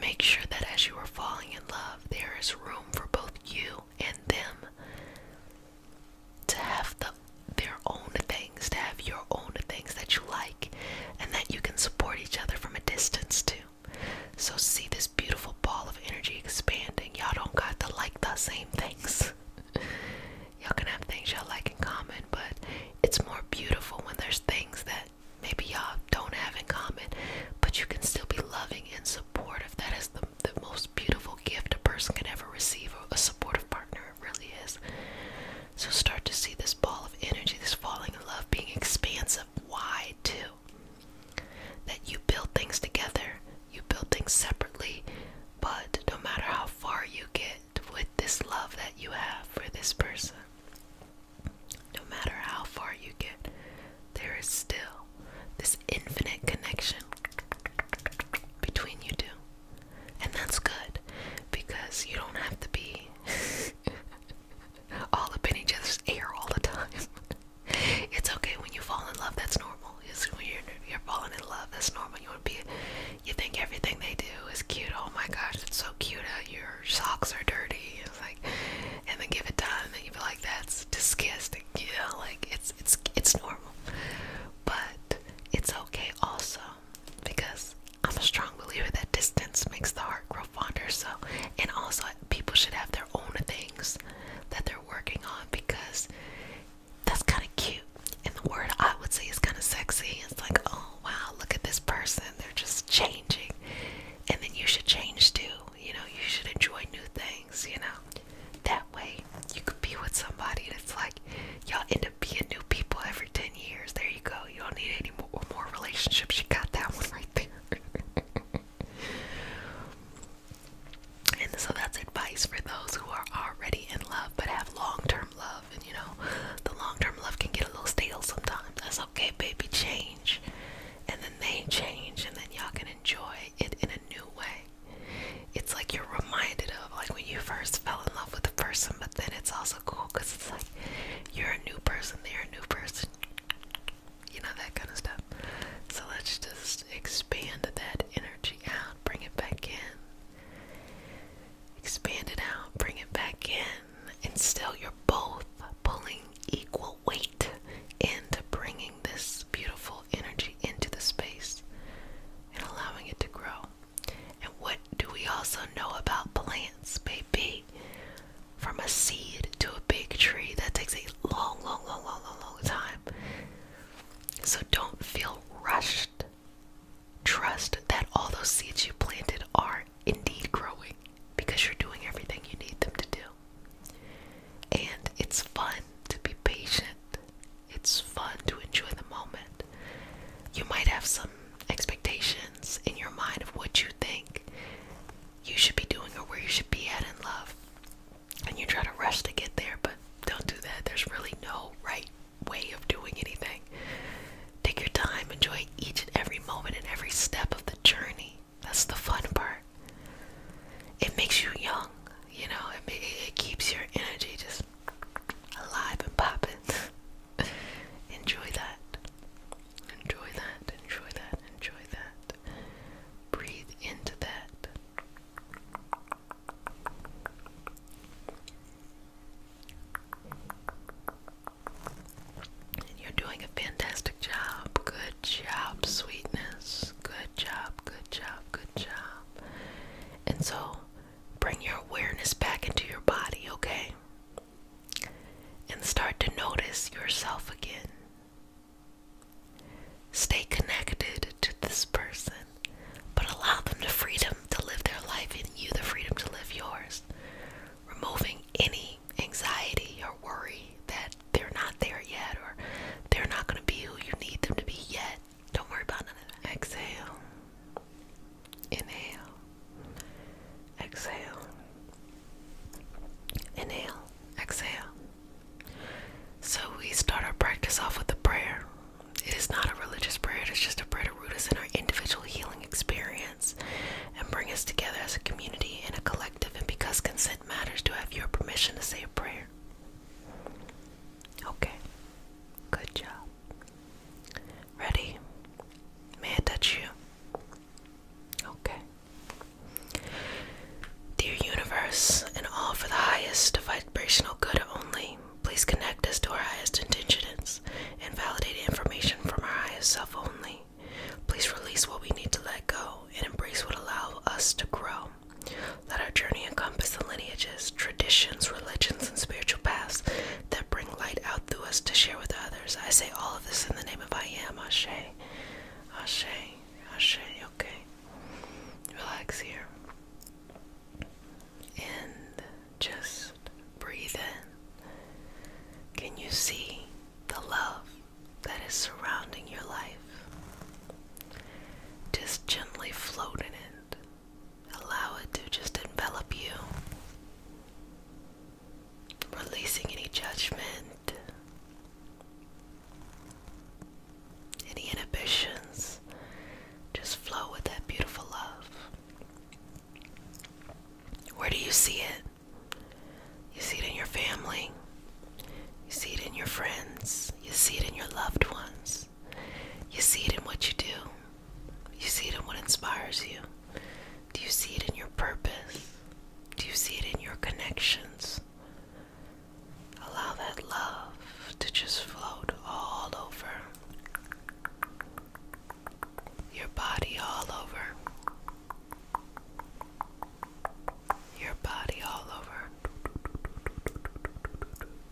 A: Make sure that as you are falling in love, there is room for both you and them to have their own things, to have your own things that you like, and that you can support each other from a distance too. So see this beautiful ball of energy expanding. Y'all don't got to like the same things. Y'all can have things y'all like in common, but it's more beautiful when there's things that maybe y'all don't have in common, but you can still be loving and supportive. That is the most beautiful gift a person can ever receive, a supportive partner. It really is. So start to see this ball of energy, this falling in love, being expansive, wide too. That you build things together, you build things separately, but no matter how far you get with this love that you have for this person, no matter how far you get, there is still this infinite connection between you two. And that's good, because you don't have to be all up in each other's ear all the time. It's okay when you fall in love, that's normal. It's when you're falling in love, that's normal. You think everything they do is cute. Oh my gosh, it's so cute. Your socks are dirty. It's like, and then give it time, and you be like, that's disgusting. You know, like it's normal. But it's okay also, because I'm a strong believer that distance makes the heart grow fonder. So, and also people should have their own things that they're working on, because that's kind of cute. And the word I would say is kind of sexy. It's like, oh wow, look at this person. They're just changing. And then you should change too. You know, you should enjoy new things, you know. That way you could be with somebody that's like, y'all end up being new people every 10 years. There you go. You don't need any more relationships. You got that one right there. And so that's advice for those who are already in love but have long-term love. And you know, the long-term love can get a little stale sometimes. That's okay, baby. Change. And then they change, and then y'all can enjoy it in a new way. It's like you're reminded of like when you first fell in love with a person, but then it's also cool because it's like you're a new person, they're a new person. You know, that kind of stuff. So let's just expand that energy out, bring it back in. Expand it out, bring it back in, and still you're both pulling equal weight into bringing this beautiful energy into the space and allowing it to grow. And what do we also know about plants, baby? From a seed to a big tree, that takes a long, long, long, long, long, long time. So don't feel rushed. Trust that all those seeds you planted are indeed growing, because you're doing everything you need them to do. permission to say a prayer? Okay, good job. Ready? May I touch you? Okay. Dear universe, and all for the highest vibrational good only, please connect us to our highest intentions and validate information from our highest self only. Please release what we need to let go and embrace what allows us to grow. Let our journey encompass the lineages, traditions, religions, and spiritual paths that bring light out through us to share with others. I say all of this in the name of I am. Ashe. Ashe. Ashe. Okay. Relax here. And just breathe in. Can you see the love that is surrounding your life? Just gently float in it. Allow it to just envelop you. Releasing any judgment, any inhibitions. Just flow with that beautiful love. Where do you see it? You see it in your family. You see it in your friends. You see it in your loved ones. You see it in what you do. You see it in what inspires you. Do you see it in your purpose? Do you see it in your connections? Allow that love to just float all over your body, all over your body, all over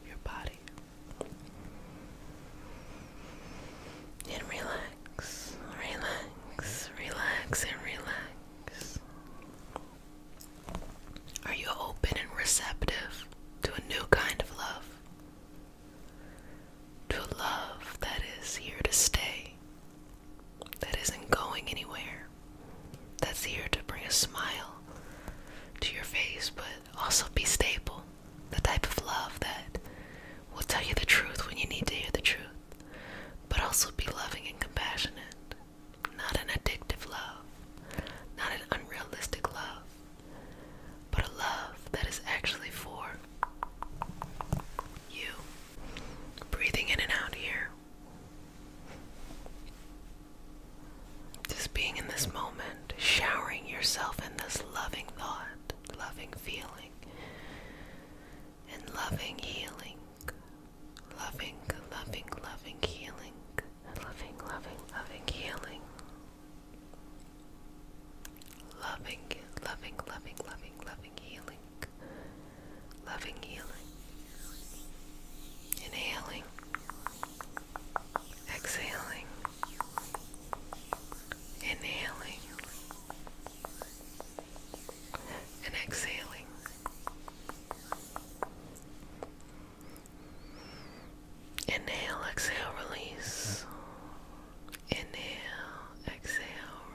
A: your body. And relax, relax, relax, and relax. Are you open and receptive to a new kind of love? To a love that is here to stay, that isn't going anywhere, that's here to bring a smile to your face, but also be stable. The type of love that will tell you the truth when you need to hear the truth, but also be loving and compassionate. Not an addictive love, not an unrealistic love, but a love that is actually for you. Breathing in and out here. Just being in this moment, showering yourself in this loving thought, loving feeling, and loving healing. Loving, loving, loving healing. Loving, loving, loving healing. Loving, loving, loving, loving, loving healing. Loving healing. Inhaling. Exhaling. Inhaling. And exhaling. Inhale, exhale, release. Inhale, exhale,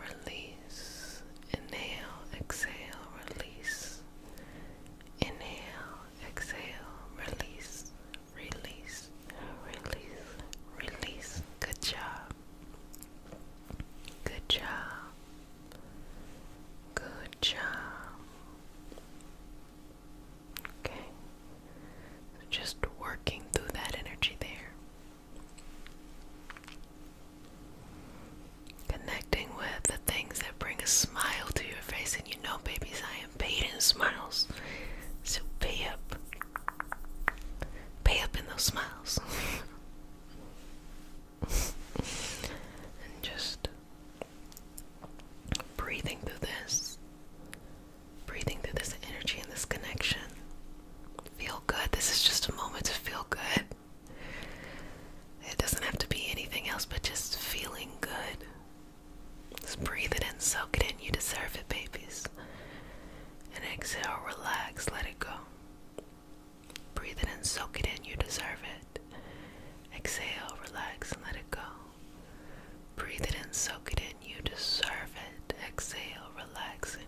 A: release. Inhale, exhale, release. Inhale, exhale, release. Release, release, release. Good job. Good job. Good job. Okay. Just working through that energy there. Connecting with the things that bring a smile to your face. And you know, babies, I am paid in smiles. So pay up. Pay up in those smiles. And just breathing through this. Breathing through this energy and this connection. Feel good. This is just a moment to feel good. It doesn't have to be anything else but just feeling good. Just breathe it in, soak it in. You deserve it, babies. And exhale, relax, let it go. Breathe it in, soak it in. You deserve it. Exhale, relax, and let it go. Breathe it in, soak it in. You deserve it. Exhale, relax, and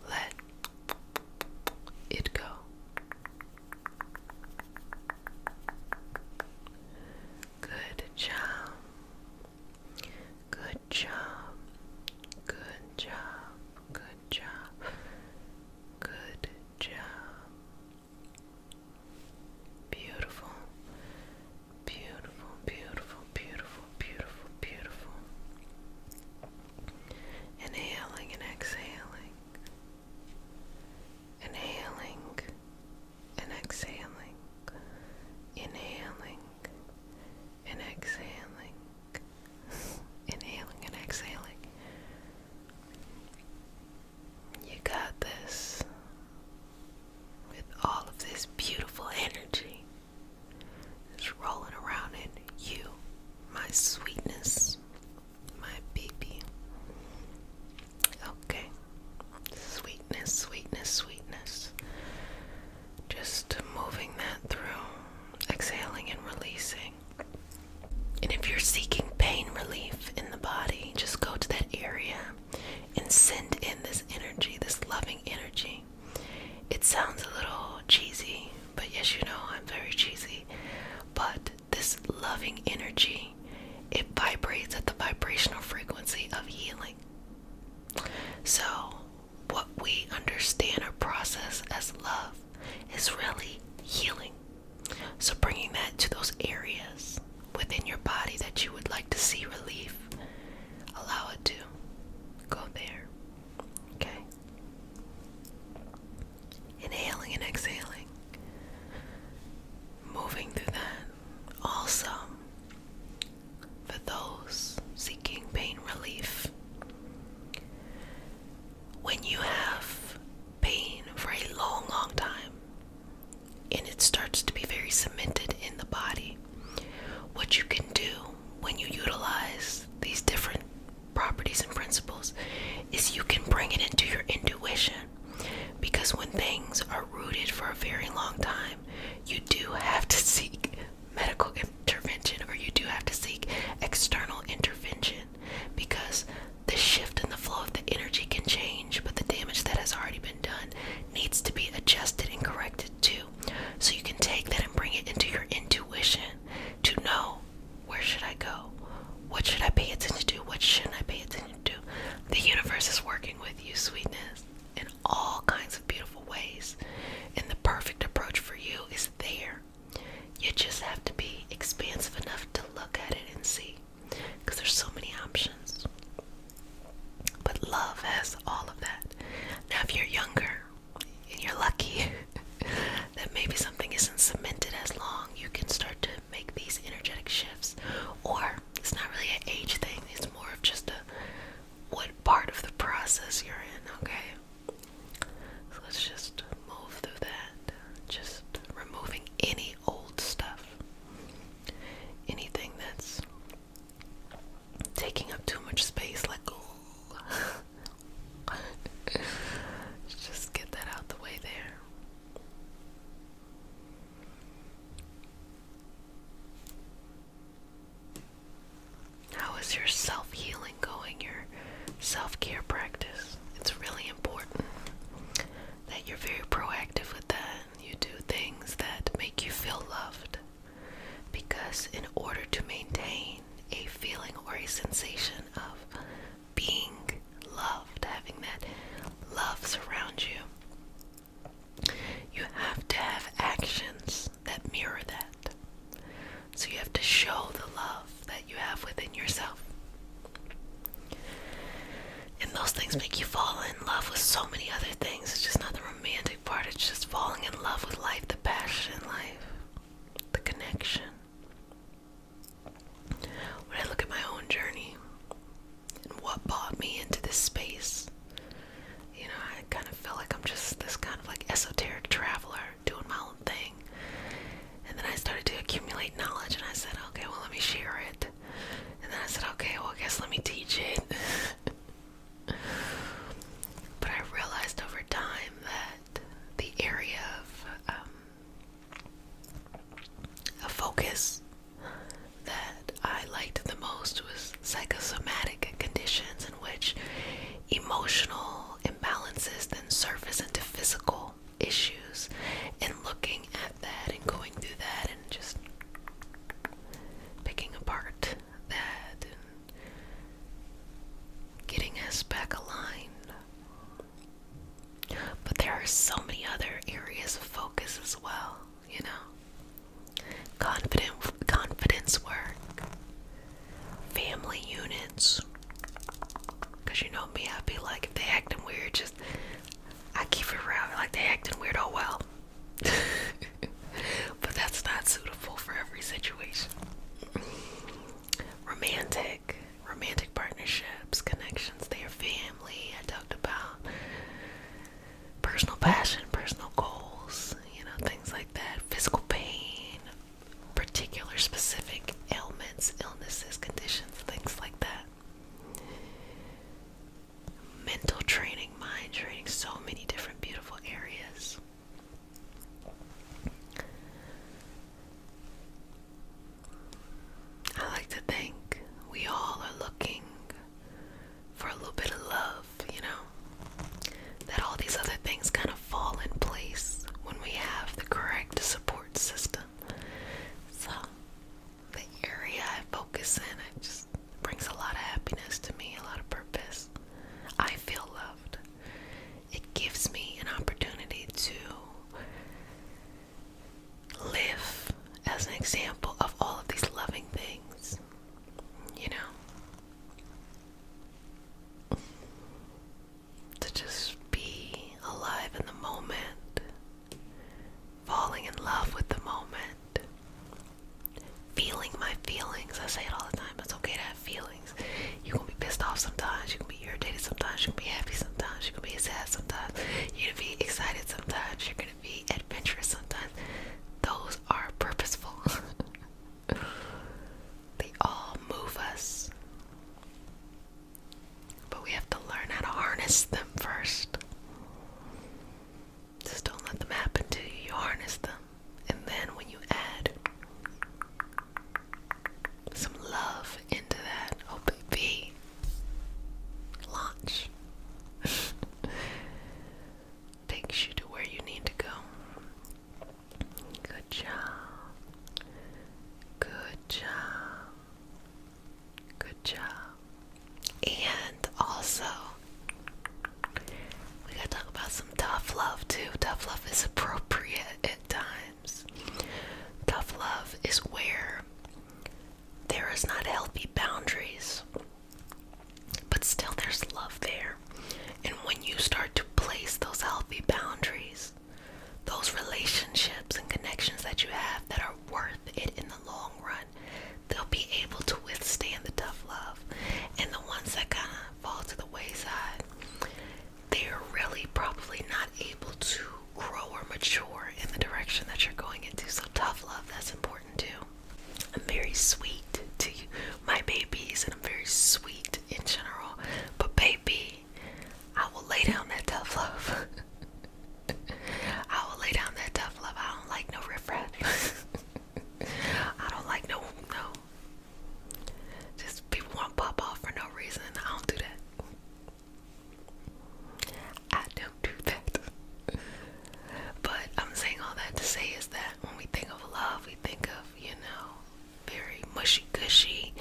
A: let it go. Good job. Good job. Good job. Good job. understand or process as love is really healing. So bringing that to those areas within your body that you would like to see relief, allow it to go there. Okay? Inhaling and exhaling. Moving through that. Also, for those seeking pain relief, when you have pain for a long, long time, and it starts to be very cemented in the body, what you can do when you utilize these different properties and principles is you can bring it into your intuition. Because when things are rooted for a very long time, you do have to seek medical intervention, or you do have to seek external intervention, because the shift in the flow of the energy can change, but the damage that has already been done needs to be adjusted and corrected too. So you can take that and bring it into your intuition to know, where should I go? What should I pay attention to? What shouldn't I pay attention to? The universe is working with you, sweetness, in all kinds of beautiful ways. And the perfect approach for you is there. You just have to be expansive enough to look at it and see, because there's so many options. But love has all of that. Now, if you're younger and you're lucky that maybe something isn't cemented as long, you can start to make these energetic shifts. Or it's not really an age thing, it's more of just what part of the process you're in, okay? So let's just move through that. Just removing any old stuff. Anything that's taking up too much space, like, oh. Just get that out the way there. How is your self-healing going, your self-care practice? It's really important that you're very proactive with that. You do things that make you feel loved, because in order to maintain a feeling or a sensation of being loved, having that love surround you, you have to have actions that mirror that. So you have to show the love that you have within yourself. And those things make you fall in love with so many other things. It's just not the romantic part, it's just falling in love with life, the passion in life, the connection. When I look at my own journey and what brought me into this space, you know, I kind of feel like I'm just this kind of like esoteric traveler doing my own thing. And then I started to accumulate knowledge, and I said, okay, well, let me share it. And then I said, okay, well, I guess let me teach it. But I realized over time that the area of focus that I liked the most was psychosomatic conditions, in which emotional imbalances then surface into physical issues, and looking at that and going through that and just picking apart that and getting us back aligned. But there are so many other areas of focus as well, you know. Confidence work, family units. Because you know me, I'd be like, if they acting weird, just, I keep it real, like they acting weird, oh well. But that's not suitable for every situation. Romantic partnerships, connections, their family. I talked about personal passion, personal goals, you know, things like that. Physical pain, particular specific ailments, illnesses, conditions, things like that. Mental training, mind training. sometimes. You're gonna be excited sometimes. You're gonna be adventurous sometimes. Those are purposeful. They all move us. But we have to learn how to harness them first. Just don't let them happen to you. You harness them. And then when you add some love into that, oh baby, launch. Takes you to where you need to go. Good job. Good job. Good job. And also, we gotta talk about some tough love too. Tough love is appropriate at times. Tough love is where there is not healthy boundaries, but still there's love there. And when you start to place those healthy boundaries, those relationships and connections that you have that are worth it in the long run, they'll be able to withstand the tough love. And the ones that kind of fall to the wayside, they're really probably not able to grow or mature in the direction that you're going into. So tough love, that's important too. I'm very sweet to you, my babies, and I'm very sweet in general. But baby, I will lay down that tough love. I will lay down that tough love. I don't like no riffraff. I don't like no. Just people want to pop off for no reason. I don't do that. I don't do that. But I'm saying all that to say is that when we think of love, we think of, very mushy-gushy.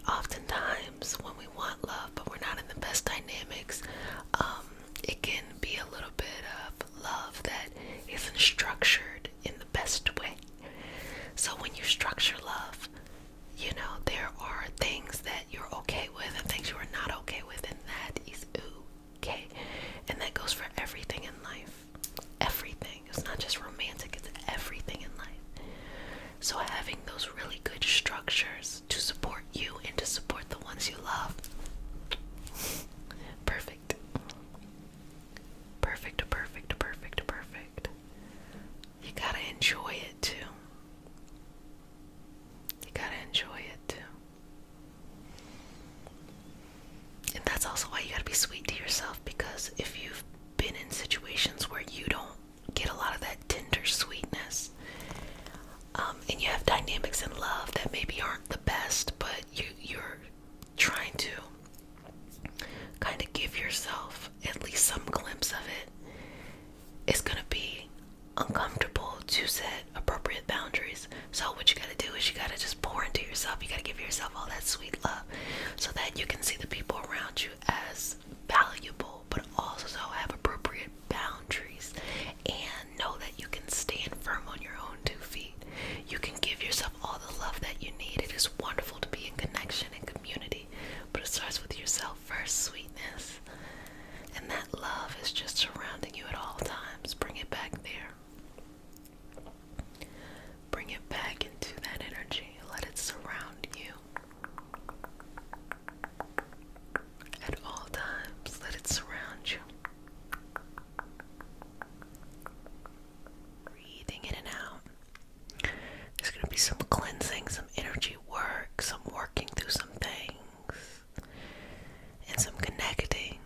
A: Oftentimes when we want love, but we're not in the best dynamics, it can be a little bit of love that isn't structured in the best way. So when you structure love, there are things that you're okay with and things you are not okay with, and that is okay. And that goes for everything in life. Everything. It's not just romantic, it's everything in life. So having those really good structures to support you and to support the ones you love. Perfect. Perfect, perfect, perfect, perfect. You gotta enjoy it too. You gotta enjoy it too. And that's also why you gotta be sweet to yourself, because if you've been in situations where you don't get a lot of that tender sweetness, and you have dynamics in love that maybe aren't the best, but you're trying to kind of give yourself at least some glimpse of it, it's gonna be uncomfortable to set appropriate boundaries. So what you gotta do is you gotta just pour into yourself. You gotta give yourself all that sweet love so that you can see the people around you as valuable, but also have appropriate boundaries, and know that you can stand firm on your own 2 feet. You can give yourself all the love that you need. It is wonderful to be in connection and community, but it starts with yourself first, sweetness. And that love is just surrounding you at all times. Bring it back there. Bring it back into that energy. Let it surround you at all times. Let it surround you. Breathing in and out. There's going to be some cleansing, some energy work, some working through some things, and some connecting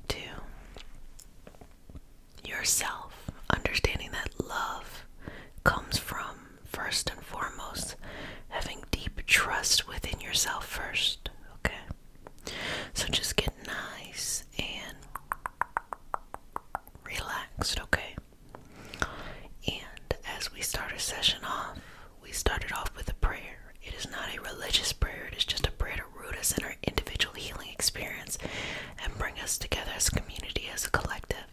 A: to yourself. Understanding that love comes from, first and foremost, having deep trust within yourself first, okay? So just get nice and relaxed, okay? And as we start our session off, we started off with a prayer. It is not a religious prayer. It is just a prayer to root us in our individual healing experience and bring us together as a community, as a collective.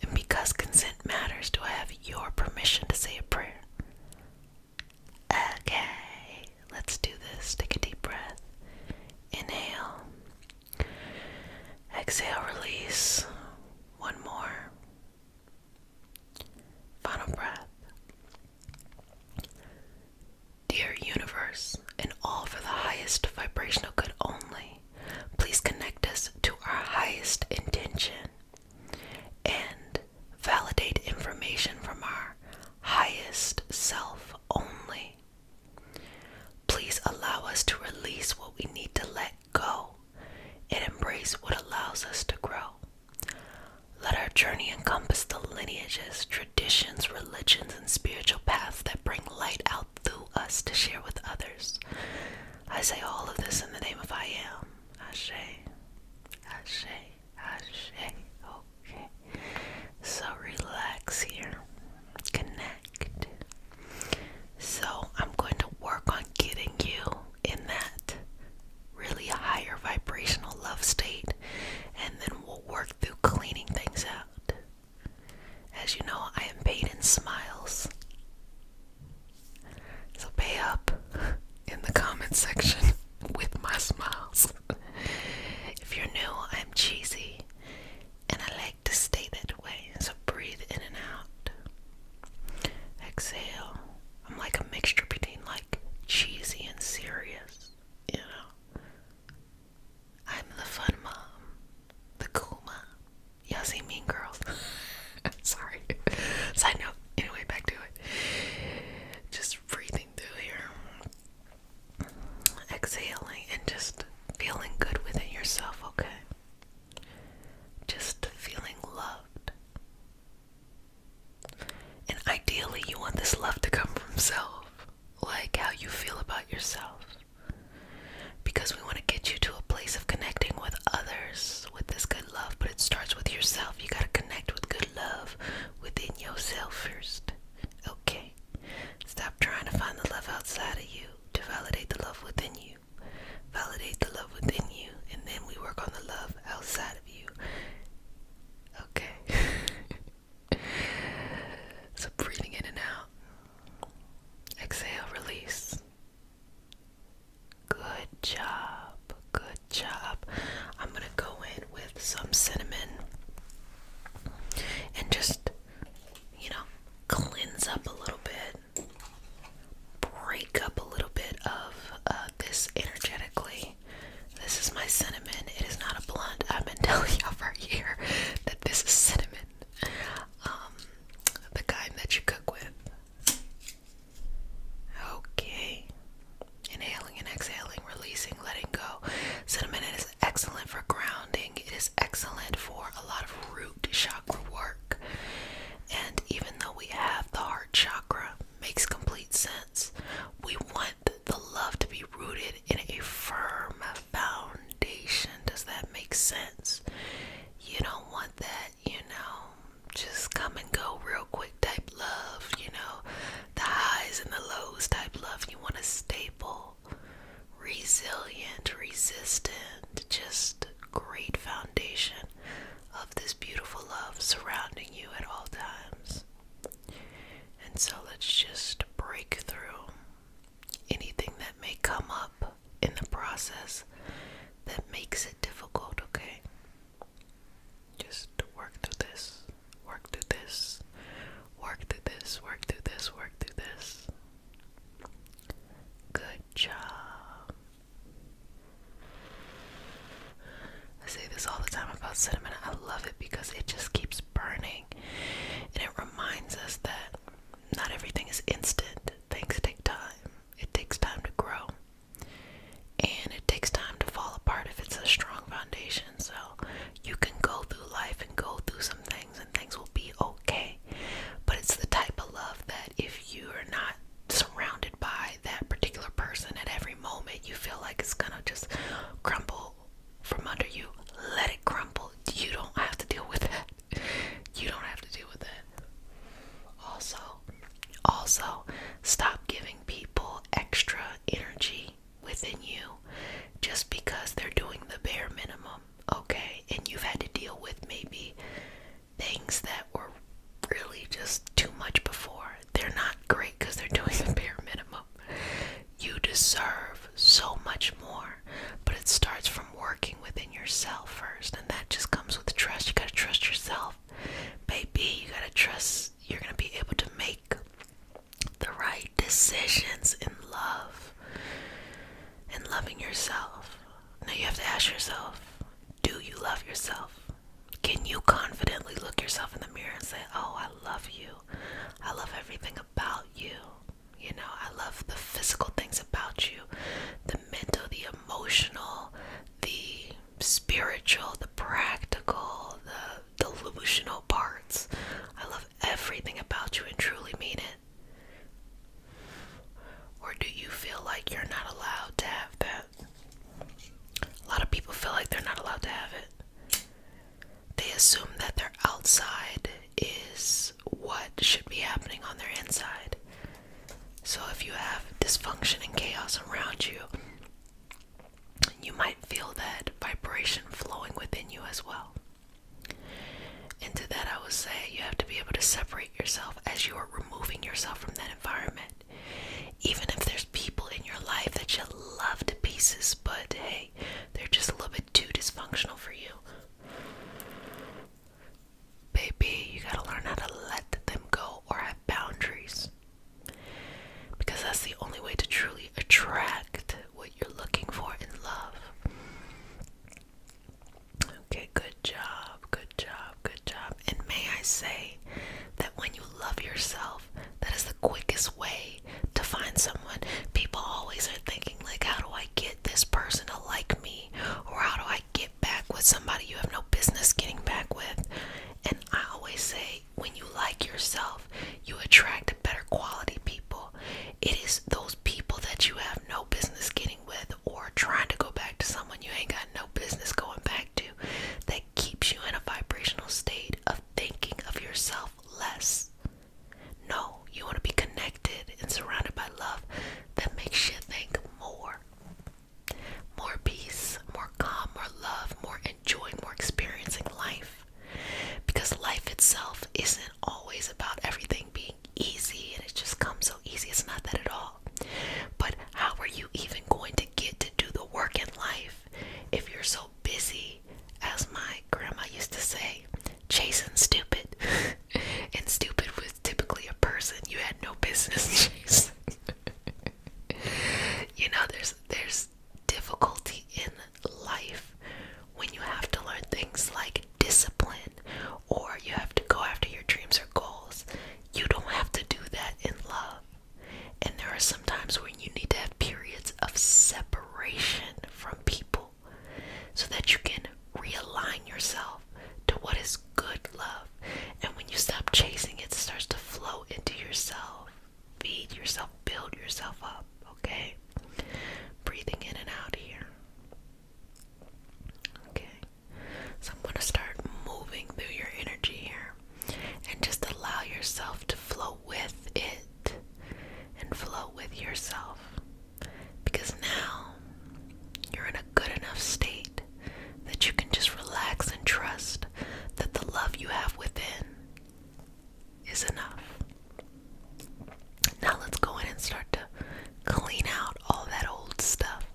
A: And because consent matters, do I have your permission to say a prayer? Okay, let's do this. Take a deep breath. Inhale. Exhale, release. One more. journey encompassed the lineages, traditions, religions, and spiritual paths that bring light out through us to share with others. I say all of this in the name of I am. Ashe, Ashe, Ashe. Okay. So relax here. Connect. So I'm going to work on getting you in that really higher vibrational love state, and then we'll work through cleaning things out. As you know, I am paid in smiles. So pay up in the comment section with my smiles. If you're new, I'm cheesy, and I like to stay that way. So breathe in and out. Exhale. I'm like a mixture between like cheesy and serious, you know. I'm the fun mom, the cool mom. Y'all see Mean Girls? Sorry. Side note. Anyway, back to it. Just breathing through here. Exhaling and just feeling good within yourself, okay? Just feeling loved. And ideally, you want this love to come from self, like how you feel about yourself. Because we want to get you to a place of connecting with others with this good love, but it starts with yourself. You got to connect with good love within yourself first. Okay? Stop trying to find the love outside of you to validate the love within you. Validate the love within you, and then we work on the love outside of you. Okay? So breathing in and out. Exhale, release. Good job. Good job. I'm going to go in with some cinnamon and just, cleanse up a little bit. Break up a little bit of this energetically. This is my cinnamon. It is not a blunt. I've been telling y'all for a year that this is cinnamon. The kind that you cook with. Okay. Inhaling and exhaling, releasing, letting go. Cinnamon is excellent for grounding. It is excellent for a lot of root chakra work. And even though we have the heart chakra, makes complete sense. We want the love to be rooted in a firm foundation. Does that make sense? You don't want that, just come and go real quick type love, the highs and the lows type love. You want a stable, resilient, resistant, just great foundation of this beautiful love surrounding you at all times. And so let's just break through anything that may come up in the process that makes it difficult, okay? Just work through this, work through this, work through this, work through this, work through this. Good job. I say this all the time about cinnamon. I love it because it just keeps burning. And it reminds us that not everything is instant. Things take time. It takes time to grow. And it takes time to fall apart if it's a strong foundation. So you can go through life and go through some things and things will be okay. But it's the type of love that if you are not surrounded by that particular person at every moment, you feel like it's gonna just crumble from under you. Let it crumble. You don't have to deal with that. You don't have to deal with that. Also, stop giving people extra energy within you just because they're doing the bare minimum, okay? And you've had to deal with maybe things that were really just too much before. They're not great because they're doing the bare minimum. You deserve so much more, but it starts from working within yourself first, and that just comes with trust. You gotta trust yourself, baby. You gotta trust you're gonna be able to make the right decisions in love and loving yourself. Now you have to ask yourself, do you love yourself? Can you confidently look yourself in the mirror and say, oh, I love you. I love everything about you. I love the physical things about you, the mental, the emotional, the spiritual, the practical, the delusional part. So if you have dysfunction and chaos around you, you might feel that vibration flowing within you as well. And to that I would say you have to be able to separate yourself as you are removing yourself from that environment. Even if there's people in your life that you love to pieces, but hey, they're just a little bit too dysfunctional for you. Baby, you gotta learn how to let them go or have boundaries. Because that's the only way to truly attract what you're looking for in love. Okay, good job, good job, good job. And may I say that when you love yourself, that is the quickest way to find someone. People always are thinking like, how do I get this person to like me? Or how do I get back with somebody you have no business getting back with? And I always say, when you like yourself, you attract better quality people. It is those people that you have no business getting with or trying to go back to someone you ain't got no business going back to that keeps you in a vibrational state of thinking of yourself less. No, you want to be connected and surrounded by love that makes you think more. More peace, more calm, more love, more enjoying, more experiencing life. Because life itself isn't always about everything being easy and it just comes so easy. It's not that at all. But how are you even going to get to do the work in life if you're so busy, as my grandma used to say, chasing stupid? And stupid was typically a person you had no business chasing. You know, there's difficulty in life when you have to learn things like discipline, or you have to go after your dreams or goals. You don't have to do that in love. And there are some times when you need to have periods of separation from people so that you can realign yourself to what is good love. And when you stop chasing, it starts to flow into yourself. Feed yourself, build yourself up, okay? Breathing in and out here. Okay. So I'm going to start moving through your energy here. And just allow yourself to flow with it. And flow with yourself. Because now you're in a good enough state that you can just relax and trust that the love you have within is enough. Now let's go in and start to clean out all that old stuff.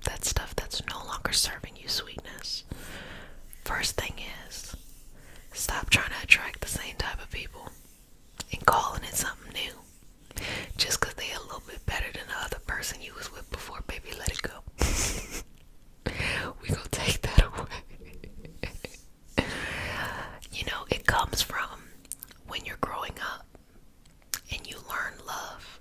A: That stuff that's no longer serving you sweetness. First thing is, stop trying to attract the same type of people and calling it something new. Just because they a little bit better than the other person you was with before, baby, let it go. We gonna take that away. You know, it comes from when you're growing up and you learn love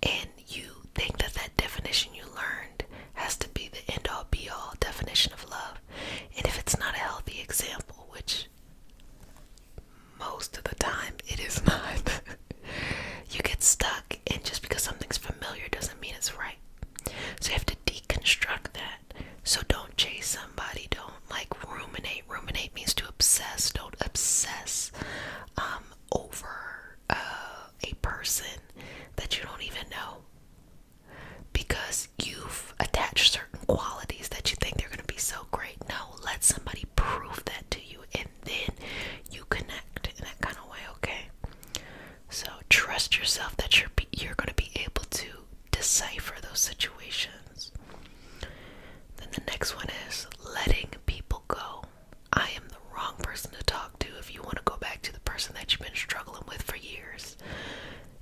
A: and you think that that definition you learned has to be the end-all be-all definition of love. And if it's not a healthy example, which most of the time it is not, you get stuck, and just because something's familiar doesn't mean it's right. So you have to deconstruct that. So don't chase somebody, don't ruminate. Ruminate means to obsess. Don't obsess over a person that you don't even know, because you've attached certain qualities that you think they're going to be so great. No, let somebody prove that to you, and then you connect in that kind of way, okay? So trust yourself that you're going to be able to decipher those situations. Then the next one is letting people go. I am the wrong person to talk to if you want to go back to the person that you've been struggling with for years.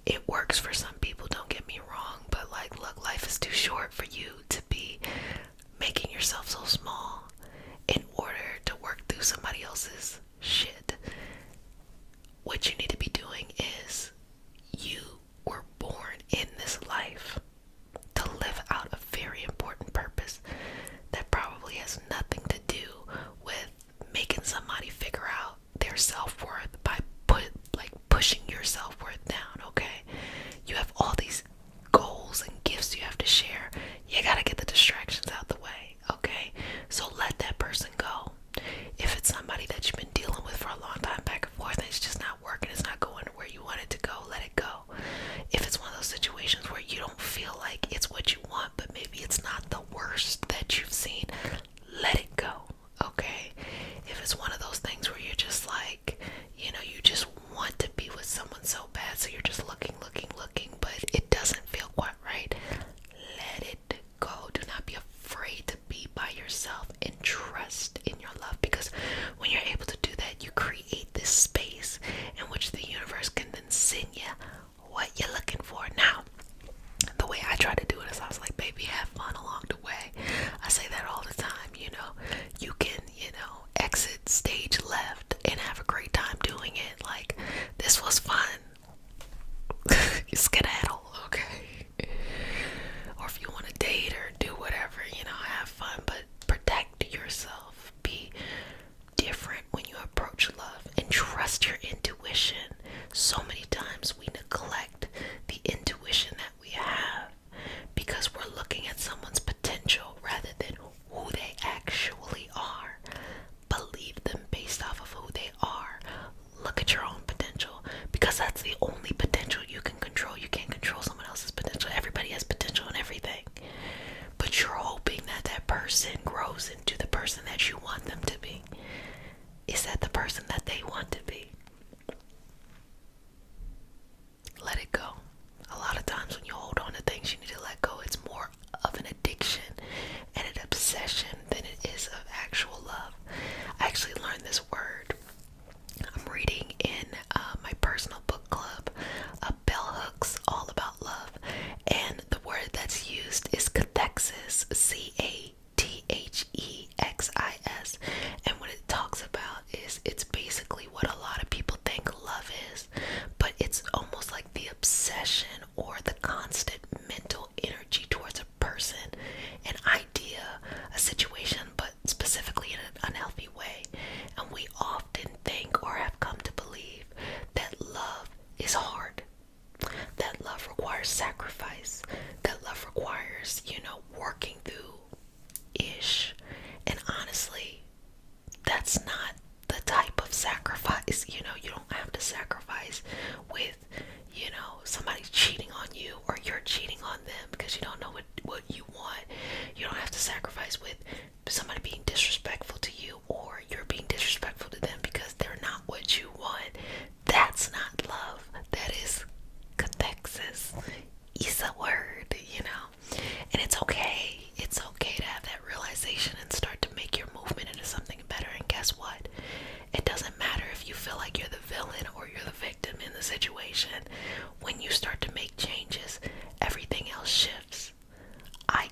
A: It works for some people, don't get me wrong, but look, life is too short for you to be making yourself so small in order to work through somebody else's shit. What you need to be doing is, you were born in this life to live out a very important purpose that probably has nothing to do with making somebody figure out their self-worth by pushing your self-worth down, okay? You have all these goals and gifts you have to share. You gotta get the distractions out the way, okay? So let that person go. If it's somebody that you've been dealing with for a long time, back and forth, and it's just not working, it's not So many times we neglect the intuition that we have because we're looking at someone's potential rather than who they actually are. Believe them based off of who they are. Look at your own potential, because that's the only potential you can control. You can't control someone else's potential. Everybody has potential in everything, but you're hoping that that person grows into the person that you want them to be. Is that the person that they want to be? Let it go. A lot of times when you hold on to things you need to let go, it's more of an addiction and an obsession than it is of actual love. I actually learned this word. I'm reading in my personal book club, Bell Hooks, All About Love, and the word that's used is cathexis, cathexis, and what it talks about is it's basically what a lot of people think love is, but it's almost like the obsession or the constant mental energy towards a person, an idea, a situation, but specifically in an unhealthy way. And we often think or have come to believe that love is hard, that love requires sacrifice, that love requires, working through ish. And honestly, that's not the type of sacrifice. You don't have to sacrifice with, somebody cheating on you or you're cheating on them because you don't know what you want. You don't have to sacrifice with somebody being disrespectful to you or you're being disrespectful to them because they're not what you want. That's not love. That is cathexis. It's a word, and it's okay. It's okay to have that realization and start to make your movement into something better. And guess what? It doesn't matter if you feel like you're the villain or you're the victim in the situation. When you start to make changes, everything else shifts. I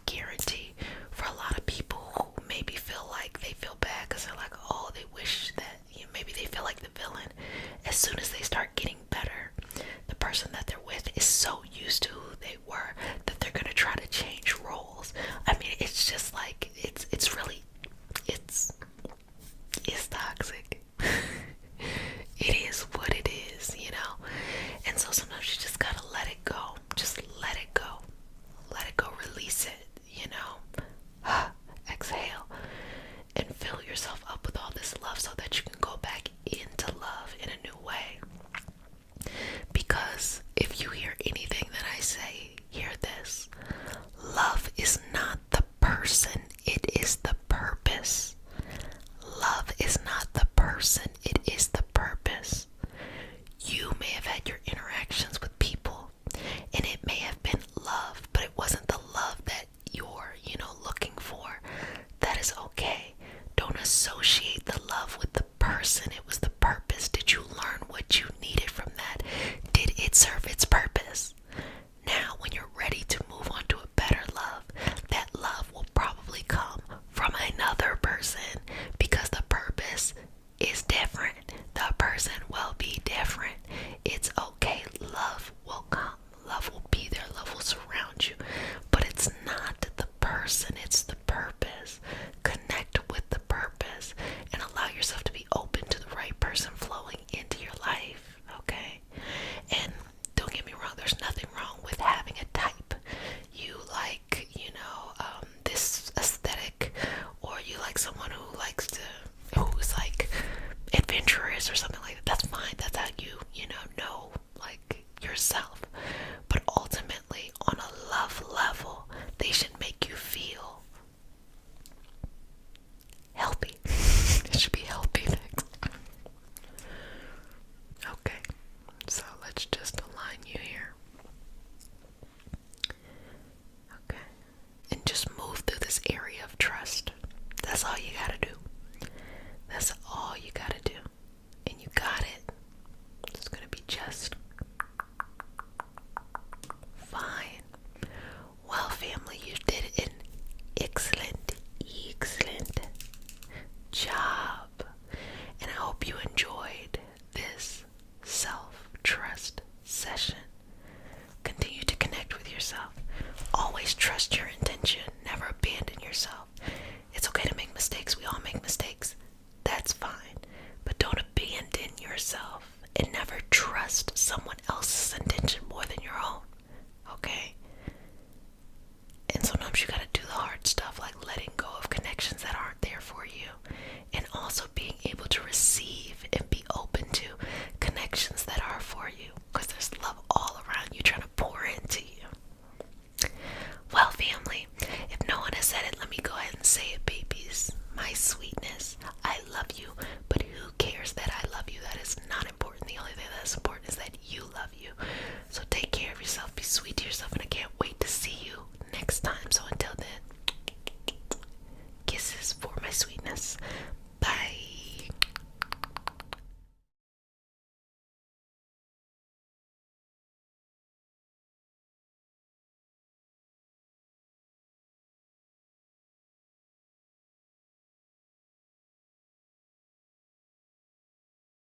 A: I love you, but who cares that I love you? That is not important. The only thing that's important is that you love you.